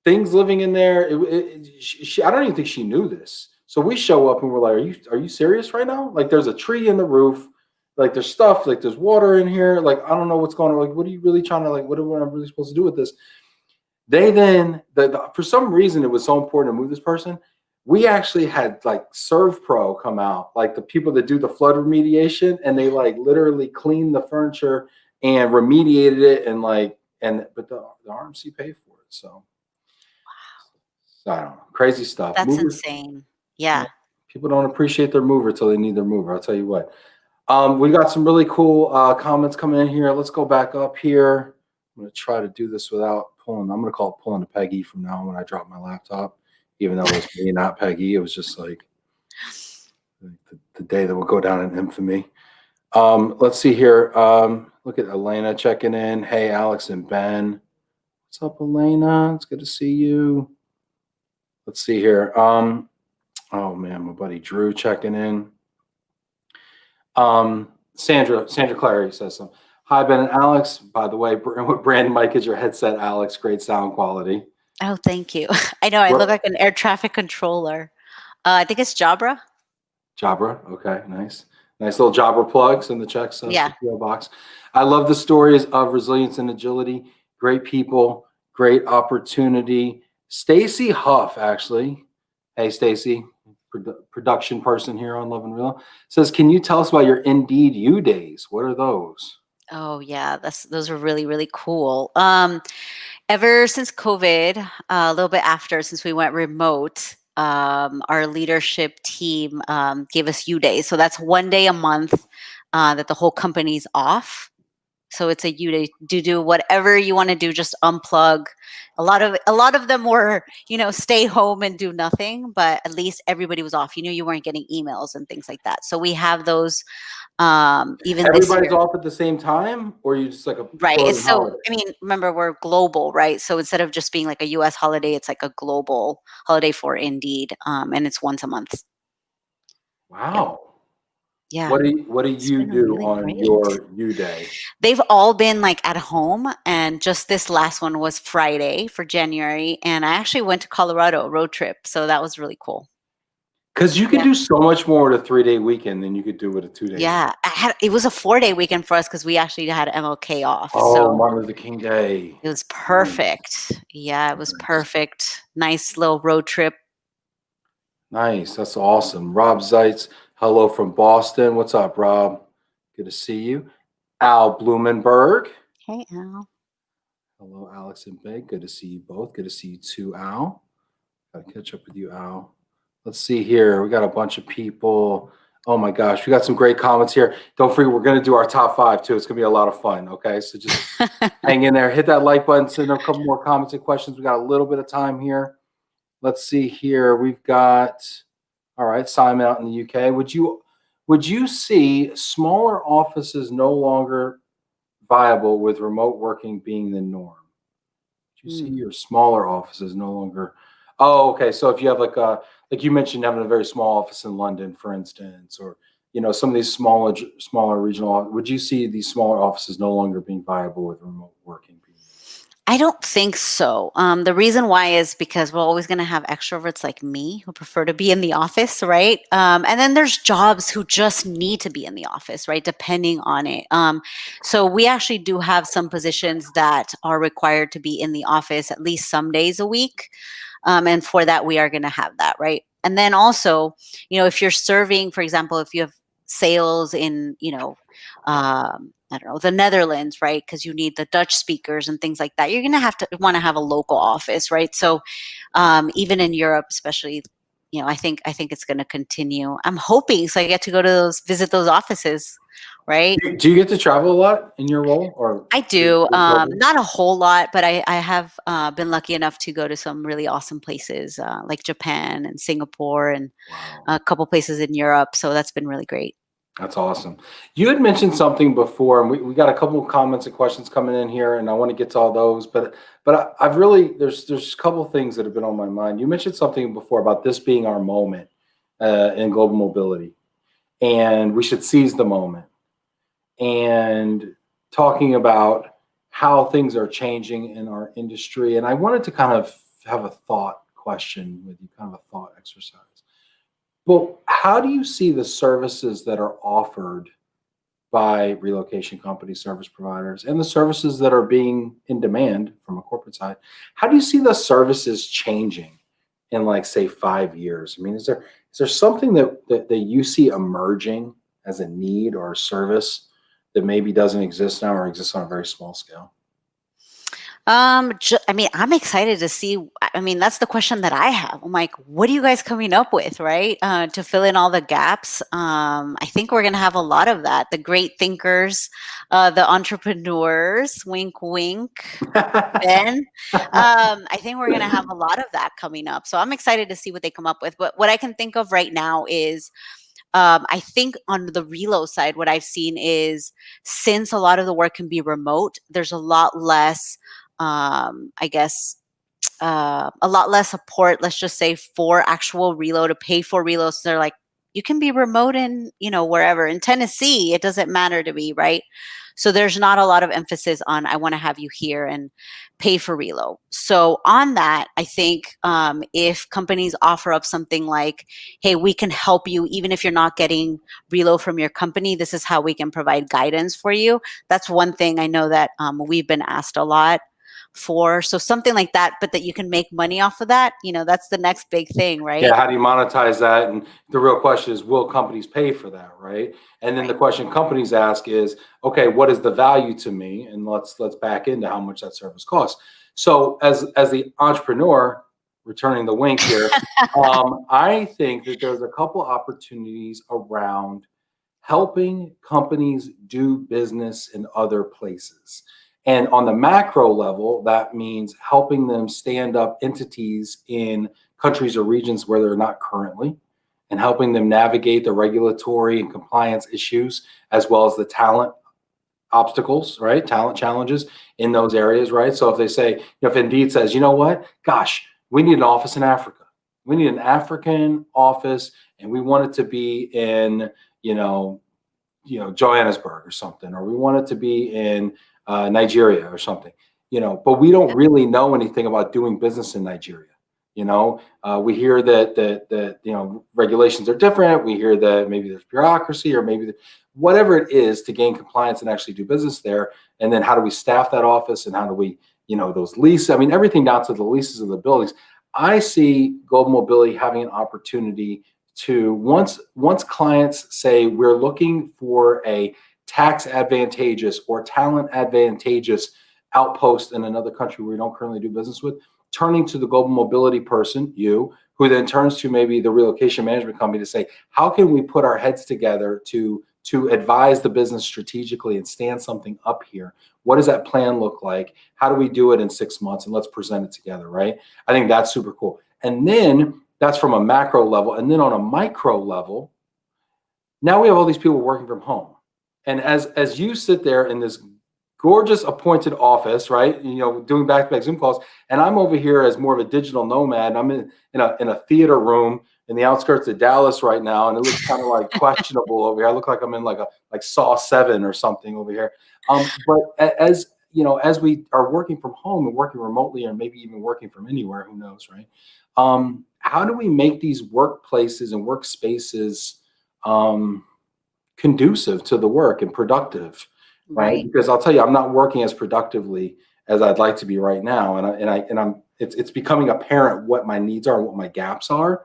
things living in there. I don't even think she knew this. So we show up and we're like, are you serious right now? Like, there's a tree in the roof. Like, there's stuff. Like, there's water in here. Like, I don't know what's going on. Like, what are you really trying to, like, what am I really supposed to do with this? They then, for some reason, it was so important to move this person. We actually had like ServPro come out, like the people that do the flood remediation, and they like literally cleaned the furniture and remediated it, and but the RMC paid for it. So, I don't know, crazy stuff. That's insane. Yeah. People don't appreciate their mover till they need their mover. I'll tell you what. We got some really cool comments coming in here. Let's go back up here. I'm going to try to do this without pulling. I'm going to call it pulling a Peggy from now on when I drop my laptop, even though it was me, not Peggy. It was just like the day that will go down in infamy. Let's see here. Look at Elena checking in. Hey, Alex and Ben. What's up, Elena? It's good to see you. Let's see here. Oh, man, my buddy Drew checking in. Sandra Clary says something. Hi, Ben and Alex. By the way, what brand mic is your headset, Alex? Great sound quality. Oh, thank you. I know I look like an air traffic controller. I think it's Jabra. Jabra. Okay, nice. Nice little Jabra plugs in the checks box. I love the stories of resilience and agility. Great people, great opportunity. Stacy Huff, actually. Hey, Stacy, production person here on Love and Real, says, can you tell us about your Indeed U days? What are those? Oh yeah, those are really, really cool. Ever since COVID, a little bit after, since we went remote, our leadership team gave us U days. So that's 1 day a month that the whole company's off. So it's a U day to do whatever you want to do, just unplug. A lot of them were, stay home and do nothing, but at least everybody was off. You weren't getting emails and things like that. So we have those. Even everybody's off at the same time, or you just like a right. So remember, we're global, right? So instead of just being like a U.S. holiday, it's like a global holiday for Indeed, and it's once a month. Wow. Yeah. What do you do on your U day? They've all been like at home, and just this last one was Friday for January, and I actually went to Colorado, a road trip, so that was really cool. Because you could do so much more with a 3-day weekend than you could do with a 2-day. Yeah, it was a 4-day weekend for us because we actually had MLK off. Oh, so Martin Luther King Day. It was perfect. Yeah, it was perfect. Nice little road trip. Nice. That's awesome. Rob Zeitz, hello from Boston. What's up, Rob? Good to see you. Al Blumenberg. Hey, Al. Hello, Alex and Big. Good to see you both. Good to see you too, Al. Got to catch up with you, Al. Let's see here. We got a bunch of people. Oh my gosh, we got some great comments here. Don't forget, we're going to do our top 5 too. It's going to be a lot of fun. Okay, so just hang in there. Hit that like button. Send a couple more comments and questions. We got a little bit of time here. Let's see here. We've got, all right, Simon out in the UK. Would you see smaller offices no longer viable with remote working being the norm? Would you see your smaller offices no longer? Oh, okay. So if you have like you mentioned, having a very small office in London, for instance, or some of these smaller regional, would you see these smaller offices no longer being viable with remote working? I don't think so. The reason why is because we're always going to have extroverts like me who prefer to be in the office, right? And then there's jobs who just need to be in the office, right? Depending on it. So we actually do have some positions that are required to be in the office at least some days a week. And for that, we are going to have that, right? And then also, if you're serving, for example, if you have sales in, I don't know, the Netherlands, right? Because you need the Dutch speakers and things like that. You're going to want to have a local office, right? So even in Europe, especially, I think it's going to continue. I'm hoping so I get to go to visit those offices, right? Do you get to travel a lot in your role? Or I do. Not a whole lot, but I have been lucky enough to go to some really awesome places like Japan and Singapore and a couple places in Europe. So that's been really great. That's awesome. You had mentioned something before, and we got a couple of comments and questions coming in here, and I want to get to all those. But I've really there's a couple of things that have been on my mind. You mentioned something before about this being our moment in global mobility, and we should seize the moment. And talking about how things are changing in our industry, and I wanted to kind of have a thought question with you, kind of a thought exercise. Well, how do you see the services that are offered by relocation companies, service providers, and the services that are being in demand from a corporate side? How do you see the services changing in, like, say, 5 years? I mean, is there something that you see emerging as a need or a service that maybe doesn't exist now or exists on a very small scale? I mean, I'm excited to see. I mean, that's the question that I have. I'm like, what are you guys coming up with, right? To fill in all the gaps. I think we're going to have a lot of that. The great thinkers, the entrepreneurs, wink, wink, Ben. I think we're going to have a lot of that coming up. So I'm excited to see what they come up with. But what I can think of right now is, I think on the relo side, what I've seen is, since a lot of the work can be remote, there's a lot less, I guess, a lot less support, let's just say, for actual relo, to pay for relos. So they're like, you can be remote in, wherever. In Tennessee, it doesn't matter to me, right? So there's not a lot of emphasis on, I want to have you here and pay for relo. So on that, I think if companies offer up something like, hey, we can help you even if you're not getting relo from your company, this is how we can provide guidance for you. That's one thing I know that we've been asked a lot for. So something like that, but that you can make money off of that, that's the next big thing, right? Yeah, how do you monetize that? And the real question is, will companies pay for that, right? And then the question companies ask is, okay, what is the value to me? And let's back into how much that service costs. So as the entrepreneur, returning the wink here, I think that there's a couple opportunities around helping companies do business in other places. And on the macro level, that means helping them stand up entities in countries or regions where they're not currently, and helping them navigate the regulatory and compliance issues, as well as the talent obstacles, right? Talent challenges in those areas, right? So if they say, if Indeed says, you know what, gosh, we need an office in Africa. We need an African office, and we want it to be in, Johannesburg or something, or we want it to be in Nigeria or something, but we don't really know anything about doing business in Nigeria. We hear that regulations are different. We hear that maybe there's bureaucracy, or maybe whatever it is to gain compliance and actually do business there. And then how do we staff that office, and how do we, those leases? I mean, everything down to the leases of the buildings. I see global mobility having an opportunity to, once clients say, we're looking for a tax advantageous or talent advantageous outpost in another country we don't currently do business with, turning to the global mobility person, you, who then turns to maybe the relocation management company to say, how can we put our heads together to advise the business strategically and stand something up here? What does that plan look like? How do we do it in 6 months? And let's present it together, right? I think that's super cool. And then that's from a macro level. And then on a micro level, now we have all these people working from home. And as you sit there in this gorgeous appointed office, right, doing back-to-back Zoom calls, and I'm over here as more of a digital nomad. I'm in a theater room in the outskirts of Dallas right now, and it looks kind of like questionable over here. I look like I'm in like Saw 7 or something over here. But as we are working from home and working remotely, or maybe even working from anywhere, who knows, right? How do we make these workplaces and workspaces conducive to the work and productive, right? Because I'll tell you, I'm not working as productively as I'd like to be right now, and it's becoming apparent what my needs are and what my gaps are.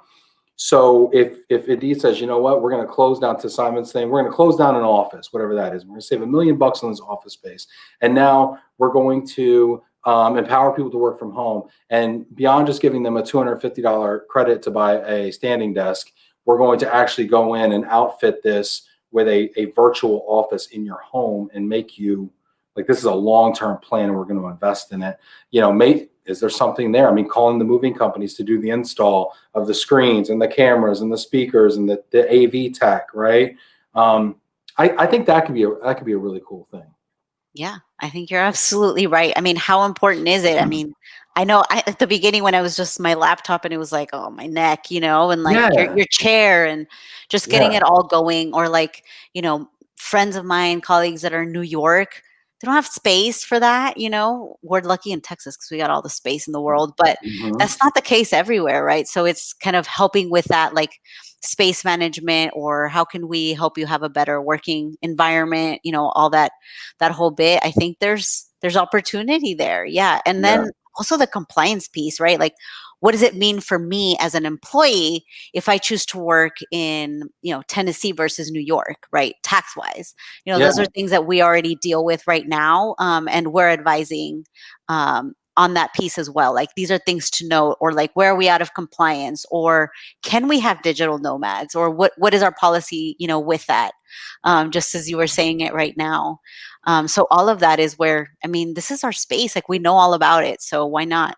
So if Indeed says, you know what, we're going to close down, to Simon's thing, we're going to close down an office, whatever that is. We're going to save $1 million on this office space, and now we're going to empower people to work from home. And beyond just giving them a $250 credit to buy a standing desk, we're going to actually go in and outfit this with a virtual office in your home and make you, like, this is a long-term plan and we're going to invest in it. Is there something there? I mean, calling the moving companies to do the install of the screens and the cameras and the speakers and the AV tech, right? I think that could be a really cool thing. Yeah, I think you're absolutely right. I mean, how important is it? I mean, I know at the beginning when I was just my laptop and it was like, oh, my neck, and like Yeah, your chair and just getting yeah, it all going, or like, friends of mine, colleagues that are in New York, they don't have space for that. We're lucky in Texas because we got all the space in the world, but hmm, that's not the case everywhere, right? So it's kind of helping with that, like space management, or how can we help you have a better working environment, all that whole bit. I think there's opportunity there. Yeah. And yeah, then also the compliance piece, right? Like, what does it mean for me as an employee if I choose to work in, Tennessee versus New York, right? Tax wise, yeah, those are things that we already deal with right now. And we're advising on that piece as well. Like, these are things to note, or like, where are we out of compliance, or can we have digital nomads, or what is our policy, with that? Just as you were saying it right now. So all of that is where, I mean, this is our space. Like, we know all about it. So why not?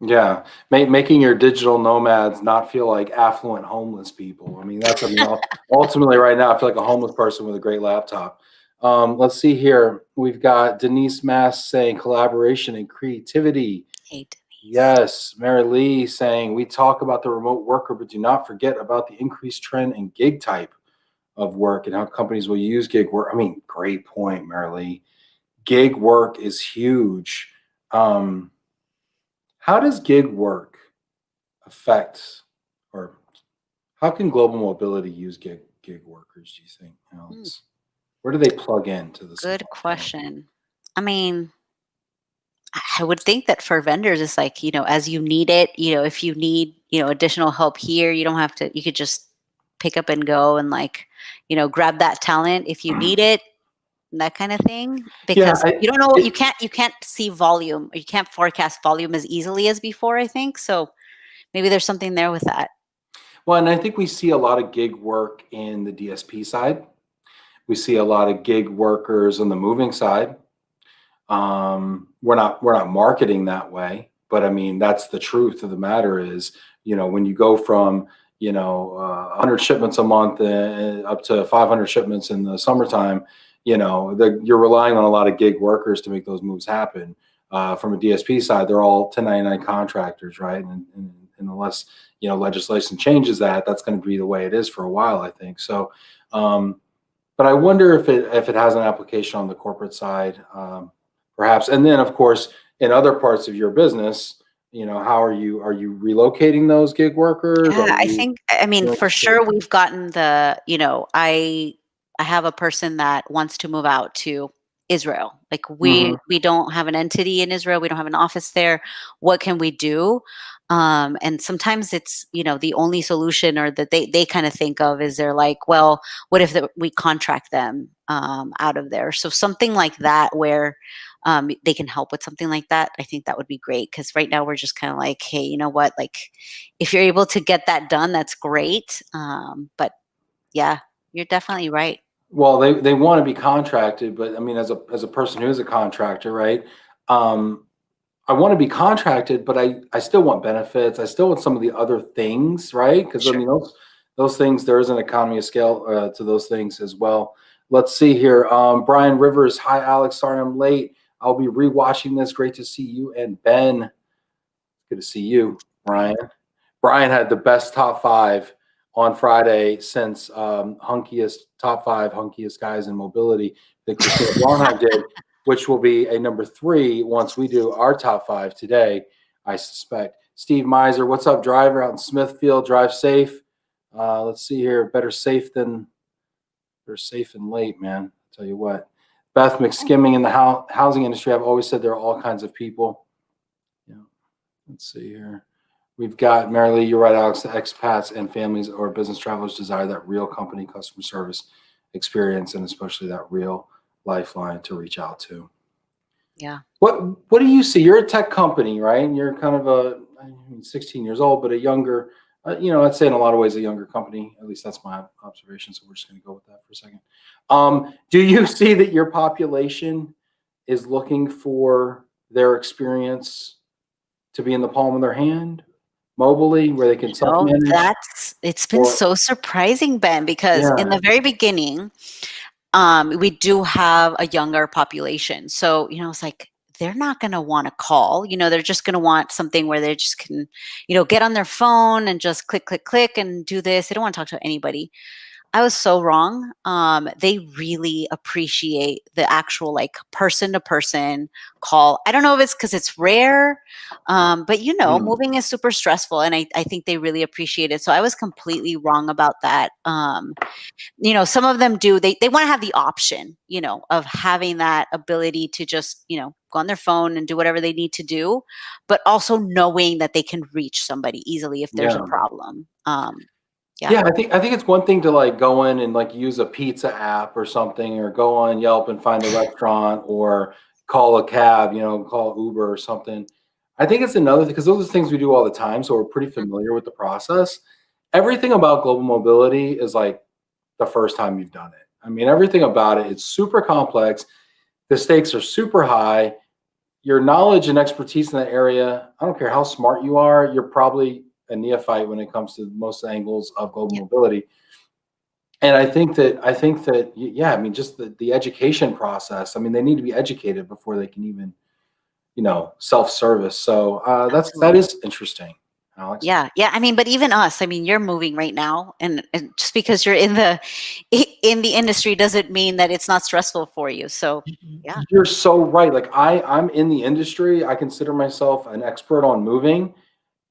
yeah. Making your digital nomads not feel like affluent homeless people. I mean, ultimately right now, I feel like a homeless person with a great laptop. Let's see here. We've got Denise Mass saying collaboration and creativity. Hey, Denise. Yes, Mary Lee saying we talk about the remote worker, but do not forget about the increased trend in gig type of work and how companies will use gig work. I mean, great point, Mary Lee. Gig work is huge. Um, how does gig work affect, or how can global mobility use gig workers? Do you think, Hmm, Alex? Where do they plug into the good supply chain? question. I mean, I would think that for vendors, it's like, as you need it, if you need, additional help here, you don't have to, you could just pick up and go and like, grab that talent if you need it, that kind of thing. Yeah, Because you don't know, it, you can't see volume, or you can't forecast volume as easily as before, I think. So maybe there's something there with that. well, and I think we see a lot of gig work in the DSP side. We see a lot of gig workers on the moving side. We're not marketing that way, but I mean that's the truth of the matter is, when you go from 100 shipments a month up to 500 shipments in the summertime, you're relying on a lot of gig workers to make those moves happen. From a DSP side, they're all 1099 contractors, right? And unless legislation changes that, that's going to be the way it is for a while, I think. So, but I wonder if it has an application on the corporate side. Perhaps. And then, of course, in other parts of your business, how are you relocating those gig workers? Yeah, Are I you think, I mean, doing for support? sure we've gotten I have a person that wants to move out to Israel. Like, Hmm. we don't have an entity in Israel. We don't have an office there. What can we do? And sometimes it's, the only solution, or that they kind of think of, is they're like, well, what if we contract them out of there? So something like that, where they can help with something like that. I think that would be great, because right now we're just kind of like, hey, you know what? Like, if you're able to get that done, that's great. But yeah, you're definitely right. Well, they want to be contracted, but I mean, as a person who is a contractor, right? Um, I want to be contracted, but I still want benefits. I still want some of the other things, right? Because I Sure. mean, those things, there is an economy of scale to those things as well. Let's see here. Brian Rivers, hi Alex. Sorry I'm late. I'll be rewatching this. Great to see you and Ben. Good to see you, Brian. Brian had the best top five on Friday since hunkiest top five hunkiest guys in mobility that Christina Blonheim did, which will be a number three once we do our top five today, I suspect. Steve Miser, what's up, driver out in Smithfield? Drive safe. Let's see here. Better safe than late, man. I'll tell you what. Beth McSkimming in the housing industry. I've always said there are all kinds of people. Yeah. Let's see here. We've got Marilee, you're right, Alex. The expats and families or business travelers desire that real company customer service experience, and especially that real lifeline to reach out to. Yeah. What do you see? You're a tech company, right? And you're kind of I mean, 16 years old, but a younger, I'd say in a lot of ways a younger company. At least that's my observation. So we're just going to go with that for a second. Do you see that your population is looking for their experience to be in the palm of their hand, mobily, where they can self-manage? It's been Or so surprising, Ben, because in yeah, the very beginning, we do have a younger population. So, it's like they're not going to want to call. They're just going to want something where they just can, get on their phone and just click, click, click and do this. They don't want to talk to anybody. I was so wrong. They really appreciate the actual like person to person call. I don't know if it's because it's rare, but mm, moving is super stressful, and I think they really appreciate it. So I was completely wrong about that. Some of them do. They want to have the option, of having that ability to just go on their phone and do whatever they need to do, but also knowing that they can reach somebody easily if there's a yeah. problem. Yeah. Yeah, I think it's one thing to like go in and like use a pizza app or something, or go on Yelp and find a restaurant, or call a cab, call Uber or something. I think it's another thing because those are things we do all the time, so we're pretty familiar with the process. Everything about global mobility is like the first time you've done it. I mean, everything about it, it's super complex. The stakes are super high. Your knowledge and expertise in that area, I don't care how smart you are, you're probably a neophyte when it comes to most angles of global mobility. And yeah, I mean, just the education process. I mean, they need to be educated before they can even, self-service. So that Absolutely. is interesting, Alex. Yeah, yeah. I mean, but even us. I mean, you're moving right now, and just because you're in the industry doesn't mean that it's not stressful for you. So, yeah, You're so right. Like I'm in the industry. I consider myself an expert on moving,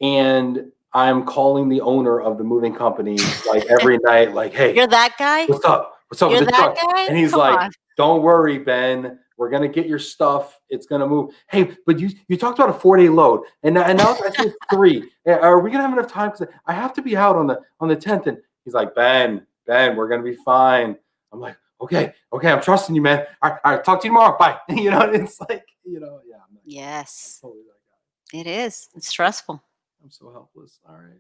and I'm calling the owner of the moving company like every night, like, "Hey, you're that guy. what's up? What's up with You're the that truck?" guy. And he's Come like, on. "Don't worry, Ben. We're gonna get your stuff. It's gonna move." Hey, but you talked about a 4-day load, and now I see it's 3. Are we gonna have enough time? Because I have to be out on the 10th. And he's like, Ben, we're gonna be fine. I'm like, okay, I'm trusting you, man. All right, talk to you tomorrow. Bye. It's like, yeah, I'm Yes, totally that it is. guy. It's stressful. I'm so helpless. All right.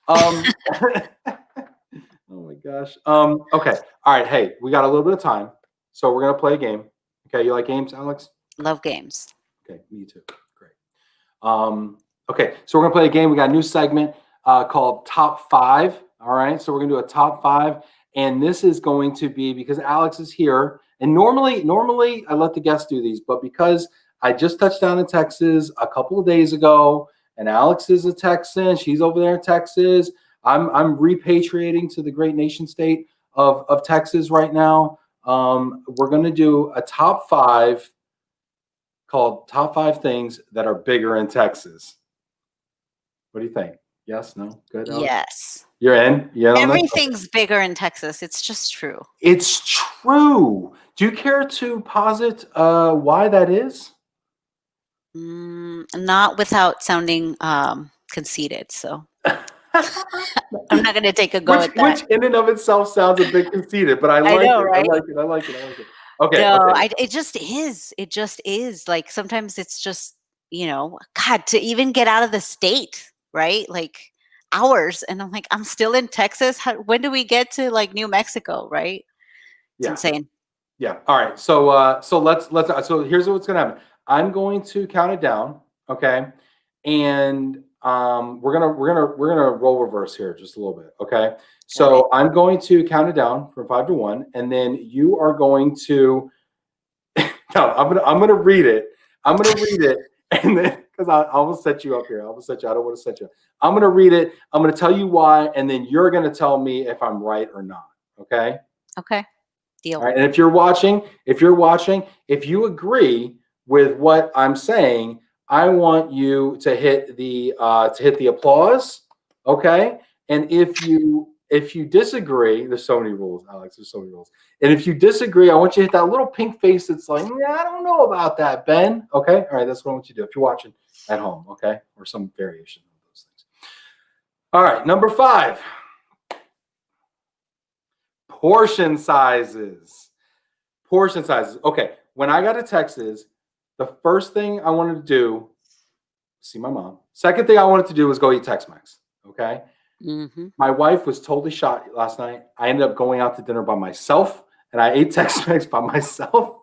Oh my gosh. Okay. All right. Hey, we got a little bit of time, so we're gonna play a game. Okay. You like games, Alex? Love games. Okay, me too. Great. Okay, so we're gonna play a game. We got a new segment called Top Five. All right, so we're gonna do a top five, and this is going to be because Alex is here. And normally I let the guests do these, but because I just touched down in Texas a couple of days ago, and Alex is a Texan, she's over there in Texas. I'm repatriating to the great nation state of Texas right now. We're gonna do a top five called Top Five Things That Are Bigger in Texas. What do you think? Yes, no? Good, Alex? Yes. You're in? You in on this? Okay. Everything's bigger in Texas. It's just true. It's true. Do you care to posit why that is? Not without sounding conceited. So I'm not going to take a go which at that. which in and of itself sounds a bit conceited, but I I like know, it. I right? like it. I like it. I like it. Okay, No, okay. it just is. It just is. Like sometimes it's just, God, to even get out of the state, right? Like hours. And I'm like, I'm still in Texas. When do we get to like New Mexico, right? It's Yeah. insane. Yeah. All right. So so here's what's gonna happen. I'm going to count it down. Okay. And we're gonna roll reverse here just a little bit. Okay. All right. So I'm going to count it down from 5 to 1, and then you are going to no, I'm gonna read it. I'm gonna read it, and then because I will set you up here. I will set you. I don't want to set you up. I'm gonna read it. I'm gonna tell you why, and then you're gonna tell me if I'm right or not. Okay. Okay. All Deal. right. And if you agree with what I'm saying, I want you to hit the applause. Okay. And if you disagree, there's so many rules, Alex. There's so many rules. And if you disagree, I want you to hit that little pink face that's like, yeah, I don't know about that, Ben. Okay. All right. That's what I want you to do if you're watching at home. Okay. Or some variation of those things. All right. Number 5. Portion sizes. Portion sizes. Okay. When I got to Texas, the first thing I wanted to do, see my mom. Second thing I wanted to do was go eat Tex-Mex. Okay. Mm-hmm. My wife was totally shot last night. I ended up going out to dinner by myself, and I ate Tex-Mex by myself.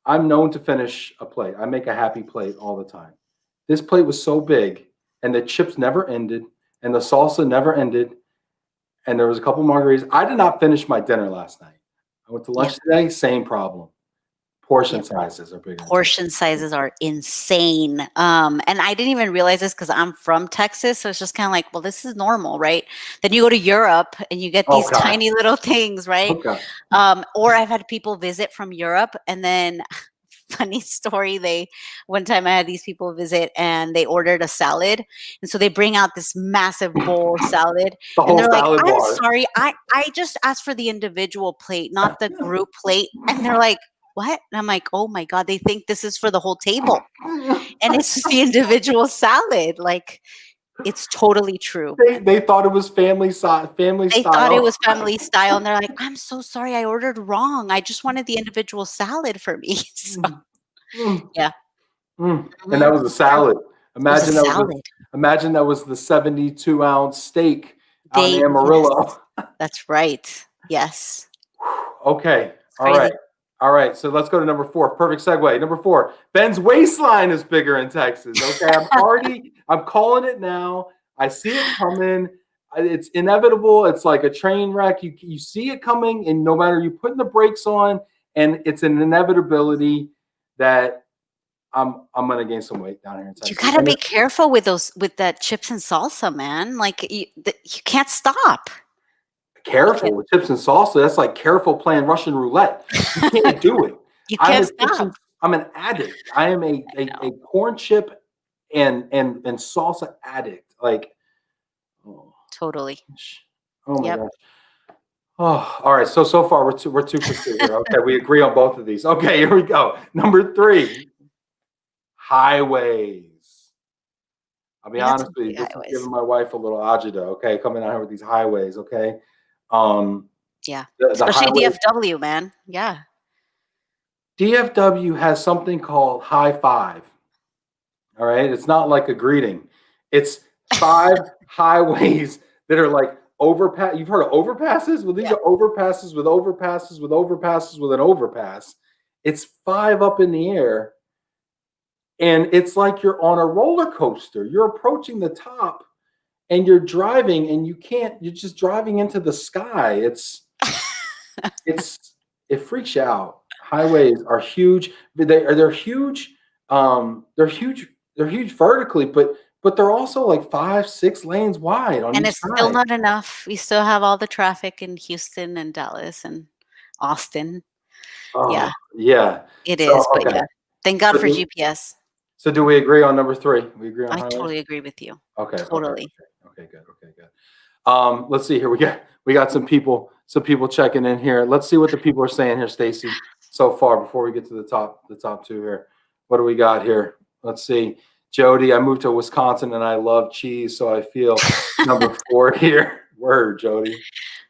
I'm known to finish a plate. I make a happy plate all the time. This plate was so big, and the chips never ended, and the salsa never ended. and there was a couple margaritas. I did not finish my dinner last night. I went to lunch today, same problem. Portion sizes are bigger. Portion sizes are insane. And I didn't even realize this because I'm from Texas. So it's just kind of like, well, this is normal, right? Then you go to Europe and you get these tiny little things, right? Or I've had people visit from Europe, and then funny story, one time I had these people visit and they ordered a salad, and so they bring out this massive bowl of salad, and they're like, I'm sorry, I just asked for the individual plate, not the group plate. And they're like, what? And I'm like, oh my God, they think this is for the whole table, and it's just the individual salad. Like, it's totally true. They thought it was family style. They thought it was family style, and they're like, I'm so sorry, I ordered wrong. I just wanted the individual salad for me. So, yeah. And that was a salad. Imagine that was the 72-ounce steak out in Amarillo. Yes, that's right. Yes. Okay. All right. So let's go to number 4. Perfect segue. Number 4. Ben's waistline is bigger in Texas. Okay. I'm calling it now. I see it coming. It's inevitable. It's like a train wreck. You see it coming, and no matter you putting the brakes on, and it's an inevitability that I'm gonna gain some weight down here in Texas. You gotta be careful with that chips and salsa, man. Like, you can't stop. Careful with chips and salsa. That's like careful playing Russian roulette. You can't do it. You can't stop. I'm an addict. I am a corn chip and salsa addict. Like, totally. Oh my gosh. Oh, all right. So far we're 2 for 2 here. Okay, we agree on both of these. Okay, here we go. Number 3, highways. I'll be honest with you. This is giving my wife a little agita. Okay, coming out here with these highways. Okay. Especially DFW, man. Yeah. DFW has something called high five. All right. It's not like a greeting. It's 5 highways that are like overpass. You've heard of overpasses? Well, these are overpasses with overpasses with overpasses with an overpass. It's 5 up in the air. And it's like you're on a roller coaster. You're approaching the top and you're driving, and you're just driving into the sky. It freaks you out. Highways are huge. They're huge. They're huge vertically, but they're also like 5-6 lanes wide on and each it's side. Still not enough. We still have all the traffic in Houston and Dallas and Austin. Yeah. It is, but yeah. Thank God for GPS. So do we agree on number 3? We agree on I highways? totally agree with you. Okay. Totally. Okay, good. Let's see here. We got some people checking in here. Let's see what the people are saying here, Stacy, so far before we get to the top 2 here. What do we got here? Let's see. Jody, I moved to Wisconsin and I love cheese, so I feel number 4 here. Word, Jody.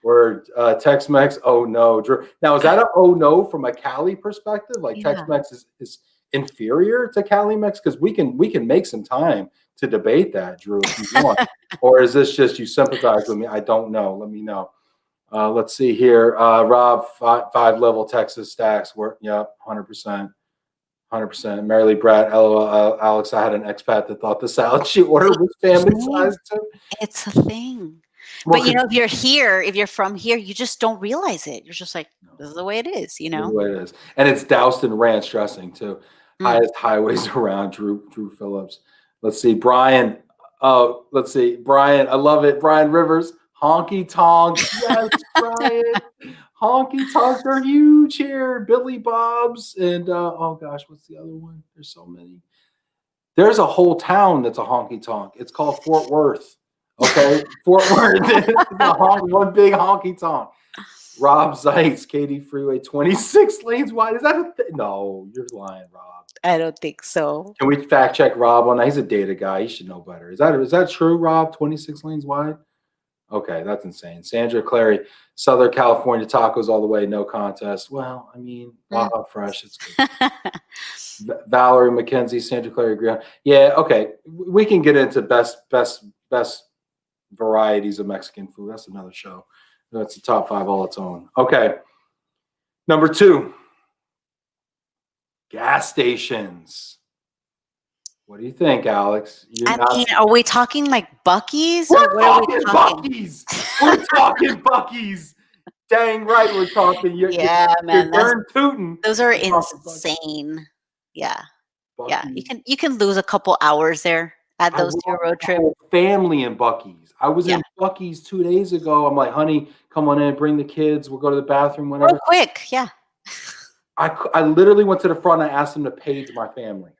Word. Tex-Mex. Oh no. Drew. Now, is that a oh no from a Cali perspective? Like Tex-Mex is inferior to Cali-Mex? Because we can make some time to debate that, Drew, if you want. Or is this just you sympathize with me? I don't know. Let me know. Let's see here. Rob, 5-level Texas stacks. Yep, 100%. 100%. Marilee Bratt, LOL, Alex, I had an expat that thought the salad she ordered was family size too. It's a thing. But if you're from here, you just don't realize it. You're just like, this is the way it is, you know? This is the way it is. And it's doused in ranch dressing too. Highest highways around, Drew Phillips. Let's see, Brian. Oh, let's see, Brian. I love it. Brian Rivers, honky tonk. Yes, Brian. Honky tonks are huge here. Billy Bob's and oh gosh, what's the other one? There's so many. There's a whole town that's a honky tonk. It's called Fort Worth. Okay, Fort Worth. One big honky tonk. Rob Zeitz, Katy Freeway, 26 lanes wide. Is that a thing? No, you're lying, Rob. I don't think so. Can we fact check Rob on that? He's a data guy. He should know better. Is that true, Rob? 26 lanes wide? Okay, that's insane. Sandra Clary, Southern California tacos all the way, no contest. Well, I mean, Baja Fresh, it's good. Valerie McKenzie, Sandra Clary, agree on. Yeah, okay. We can get into best varieties of Mexican food. That's another show. That's the top 5 all its own. Okay. Number 2, gas stations. What do you think, Alex? You're I not. mean, are we talking like Bucky's or We're what are we talking talking? Bucky's. We're talking Bucky's. Dang right, we're talking. Yeah, You're man, darn tooting. those are We're talking Buc-ee's. insane. Yeah. Yeah, Bucky's. you can lose a couple hours there. Add I those to your brought road the trip. whole family in Bucky's. I was Yeah. in Bucky's 2 days ago. I'm like, honey, come on in, bring the kids. We'll go to the bathroom Real whenever. quick, yeah. I literally went to the front and I asked them to page my family.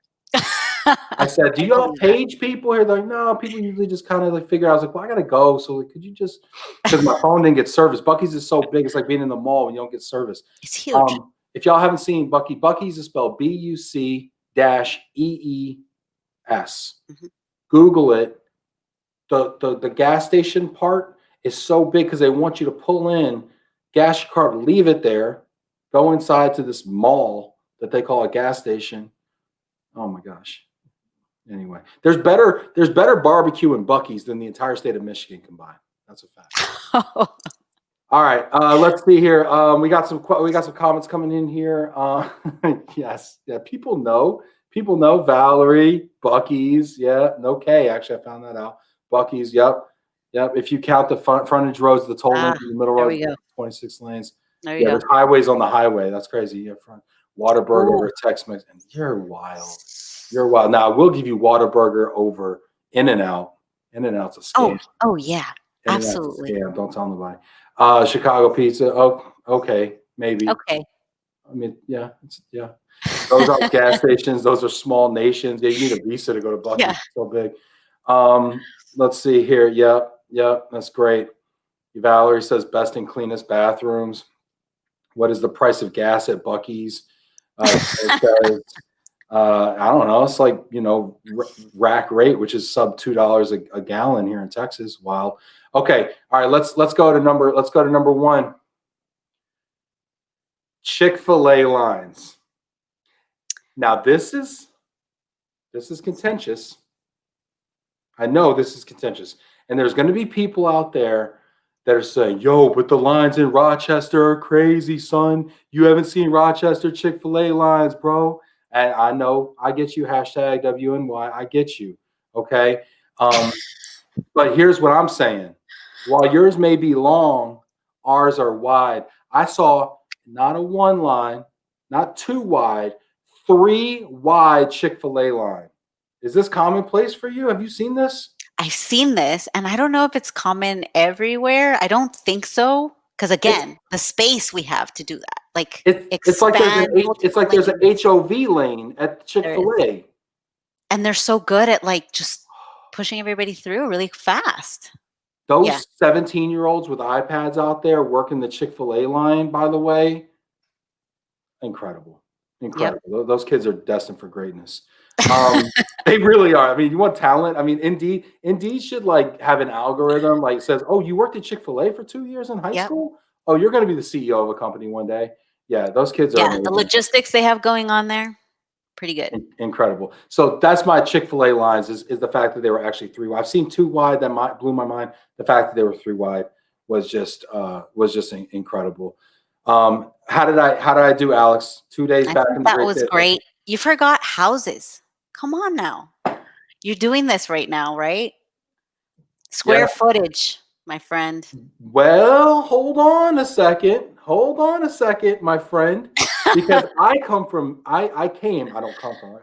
I said, do I y'all believe that. page people here? They're like, no, people usually just kind of like figure out. I was like, well, I got to go. So like, could you just, because my phone didn't get service. Bucky's is so big. It's like being in the mall when you don't get service. It's huge. If y'all haven't seen Bucky's is spelled BUC-EES. Mhm. Google it. The gas station part is so big because they want you to pull in, gas your car, leave it there, go inside to this mall that they call a gas station. Oh my gosh. Anyway, there's better barbecue in Bucky's than the entire state of Michigan combined. That's a fact. All right, let's see here. We got some comments coming in here. Yes, yeah, people know. Valerie, Bucky's, yeah, no K. Actually, I found that out. Bucky's, yep. If you count the frontage roads, the toll lanes, the middle roads, 26 lanes. There you go. There's highways on the highway. That's crazy. Yeah, front Whataburger over Tex-Mex, and you're wild. You're wild. Now I will give you Whataburger over In-N-Out. In-N-Out's a scam. Oh yeah, In-N-Out's a absolutely. scam. Don't tell nobody. Chicago pizza. Oh, okay, maybe. Okay. I mean, yeah, yeah. Those aren't gas stations. Those are small nations. Yeah, you need a visa to go to Bucky's. Yeah. It's so big. Let's see here. Yep, that's great. Valerie says best and cleanest bathrooms. What is the price of gas at Bucky's? It says, I don't know. It's like, rack rate, which is sub $2 a gallon here in Texas. Wild. Okay. All right. Let's go to number one. Chick-fil-A lines. Now this is contentious. I know this is contentious, and there's going to be people out there that are saying, yo, but the lines in Rochester are crazy, son. You haven't seen Rochester Chick-fil-A lines, bro. And I know, I get you, hashtag WNY, I get you, okay? But here's what I'm saying. While yours may be long, ours are wide. I saw not a one line, not two wide, 3 wide Chick-fil-A line. Is this commonplace for you? Have you seen this? I've seen this, and I don't know if it's common everywhere. I don't think so, because again, the space we have to do that, like it's like there's an HOV lane at Chick-fil-A, and they're so good at like just pushing everybody through really fast. Those 17-year-olds with iPads out there working the Chick-fil-A line, by the way, incredible. Yep. Those kids are destined for greatness. They really are. I mean, you want talent? I mean, Indeed should like have an algorithm like says, oh, you worked at Chick-fil-A for 2 years in high school? Oh, you're going to be the CEO of a company one day. Yeah, those kids are amazing. The logistics they have going on there, pretty good. Incredible. So that's my Chick-fil-A lines is the fact that they were actually 3 wide. I've seen 2 wide that blew my mind. The fact that they were 3 wide was just incredible. How did I do, Alex? 2 days back in the that was great. You forgot houses. Come on now. You're doing this right now, right? Square footage, my friend. Well, hold on a second, my friend, because I don't come from, I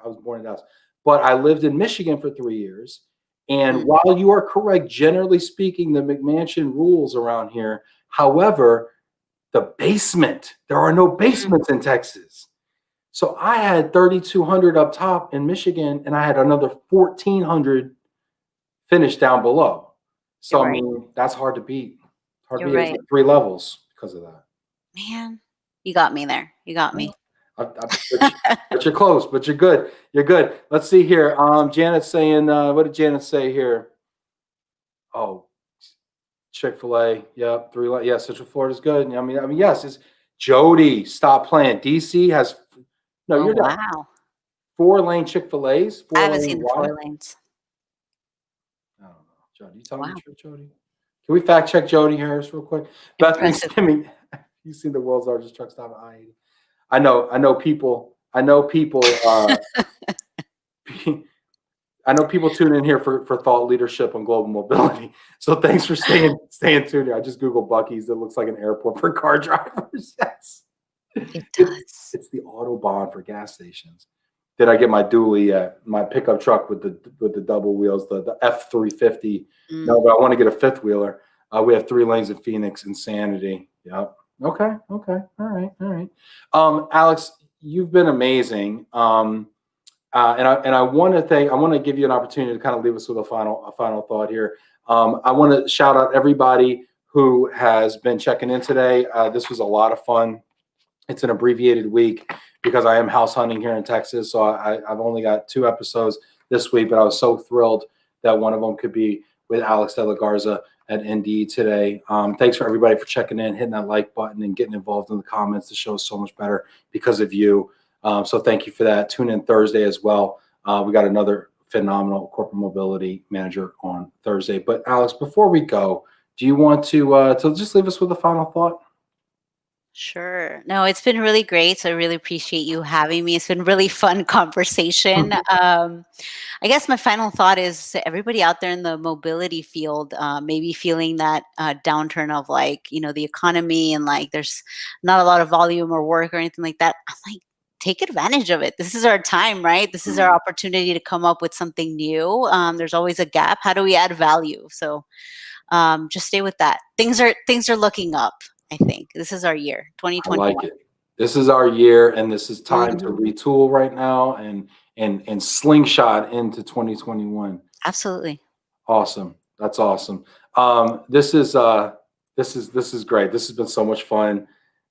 was born in Dallas, but I lived in Michigan for 3 years. And while you are correct, generally speaking, the McMansion rules around here, however, the basement, there are no basements in Texas. So I had 3,200 up top in Michigan, and I had another 1,400 finished down below. So, I mean, that's hard to beat. Hard to beat. It's like 3 levels because of that. Man, you got me there. You got me. But you're close, but you're good. You're good. Let's see here. Janet's saying, what did Janet say here? Oh, Chick-fil-A. Yep. 3. Yeah, Central Florida's good. I mean, yes, it's Jody. Stop playing. DC has you're not. Wow. 4-lane Chick-fil-A's. I haven't seen the 4 lanes. I don't know. Jody, you telling me the truth, Jody? Can we fact check Jody Harris real quick? Bethany's, I mean, you've seen the world's largest truck stop at I-80. I know people I know people tune in here for thought leadership on global mobility. So thanks for staying tuned here. I just Googled Buc-ee's. It looks like an airport for car drivers. Yes. It does. It's the Autobahn for gas stations. Did I get my dually yet? My pickup truck with the double wheels, the F350. No, but I want to get a fifth wheeler. We have 3 lanes in Phoenix. Insanity. Yep. Okay. All right. Alex, you've been amazing. And I want to give you an opportunity to kind of leave us with a final thought here. I want to shout out everybody who has been checking in today. This was a lot of fun. It's an abbreviated week because I am house hunting here in Texas. So I've only got 2 episodes this week, but I was so thrilled that one of them could be with Alex de la Garza at ND today. Thanks for everybody for checking in, hitting that like button and getting involved in the comments. The show is so much better because of you. So thank you for that. Tune in Thursday as well. We got another phenomenal corporate mobility manager on Thursday. But Alex, before we go, do you want to just leave us with a final thought? Sure. No, it's been really great. So I really appreciate you having me. It's been really fun conversation. I guess my final thought is to everybody out there in the mobility field, maybe feeling that downturn of like, the economy and like there's not a lot of volume or work or anything like that. I'm like, take advantage of it. This is our time, right? This is our opportunity to come up with something new. There's always a gap. How do we add value? So just stay with that. Things are looking up. I think this is our year, 2021. I like it. This is our year, and this is time to retool right now and slingshot into 2021. Absolutely. Awesome. That's awesome. This is great. This has been so much fun.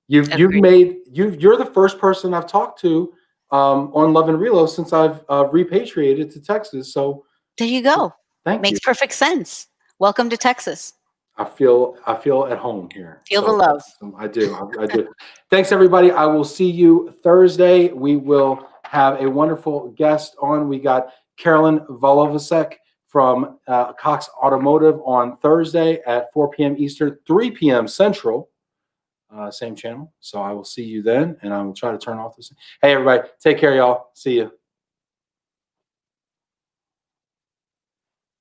You're the first person I've talked to on Love and Relo since I've repatriated to Texas. So there you go. Makes perfect sense. Welcome to Texas. I feel at home here. Feel the love. I do. Thanks, everybody. I will see you Thursday. We will have a wonderful guest on. We got Carolyn Volovacek from Cox Automotive on Thursday at 4 p.m. Eastern, 3 p.m. Central. Same channel. So I will see you then, and I will try to turn off this. Hey, everybody. Take care, y'all. See you.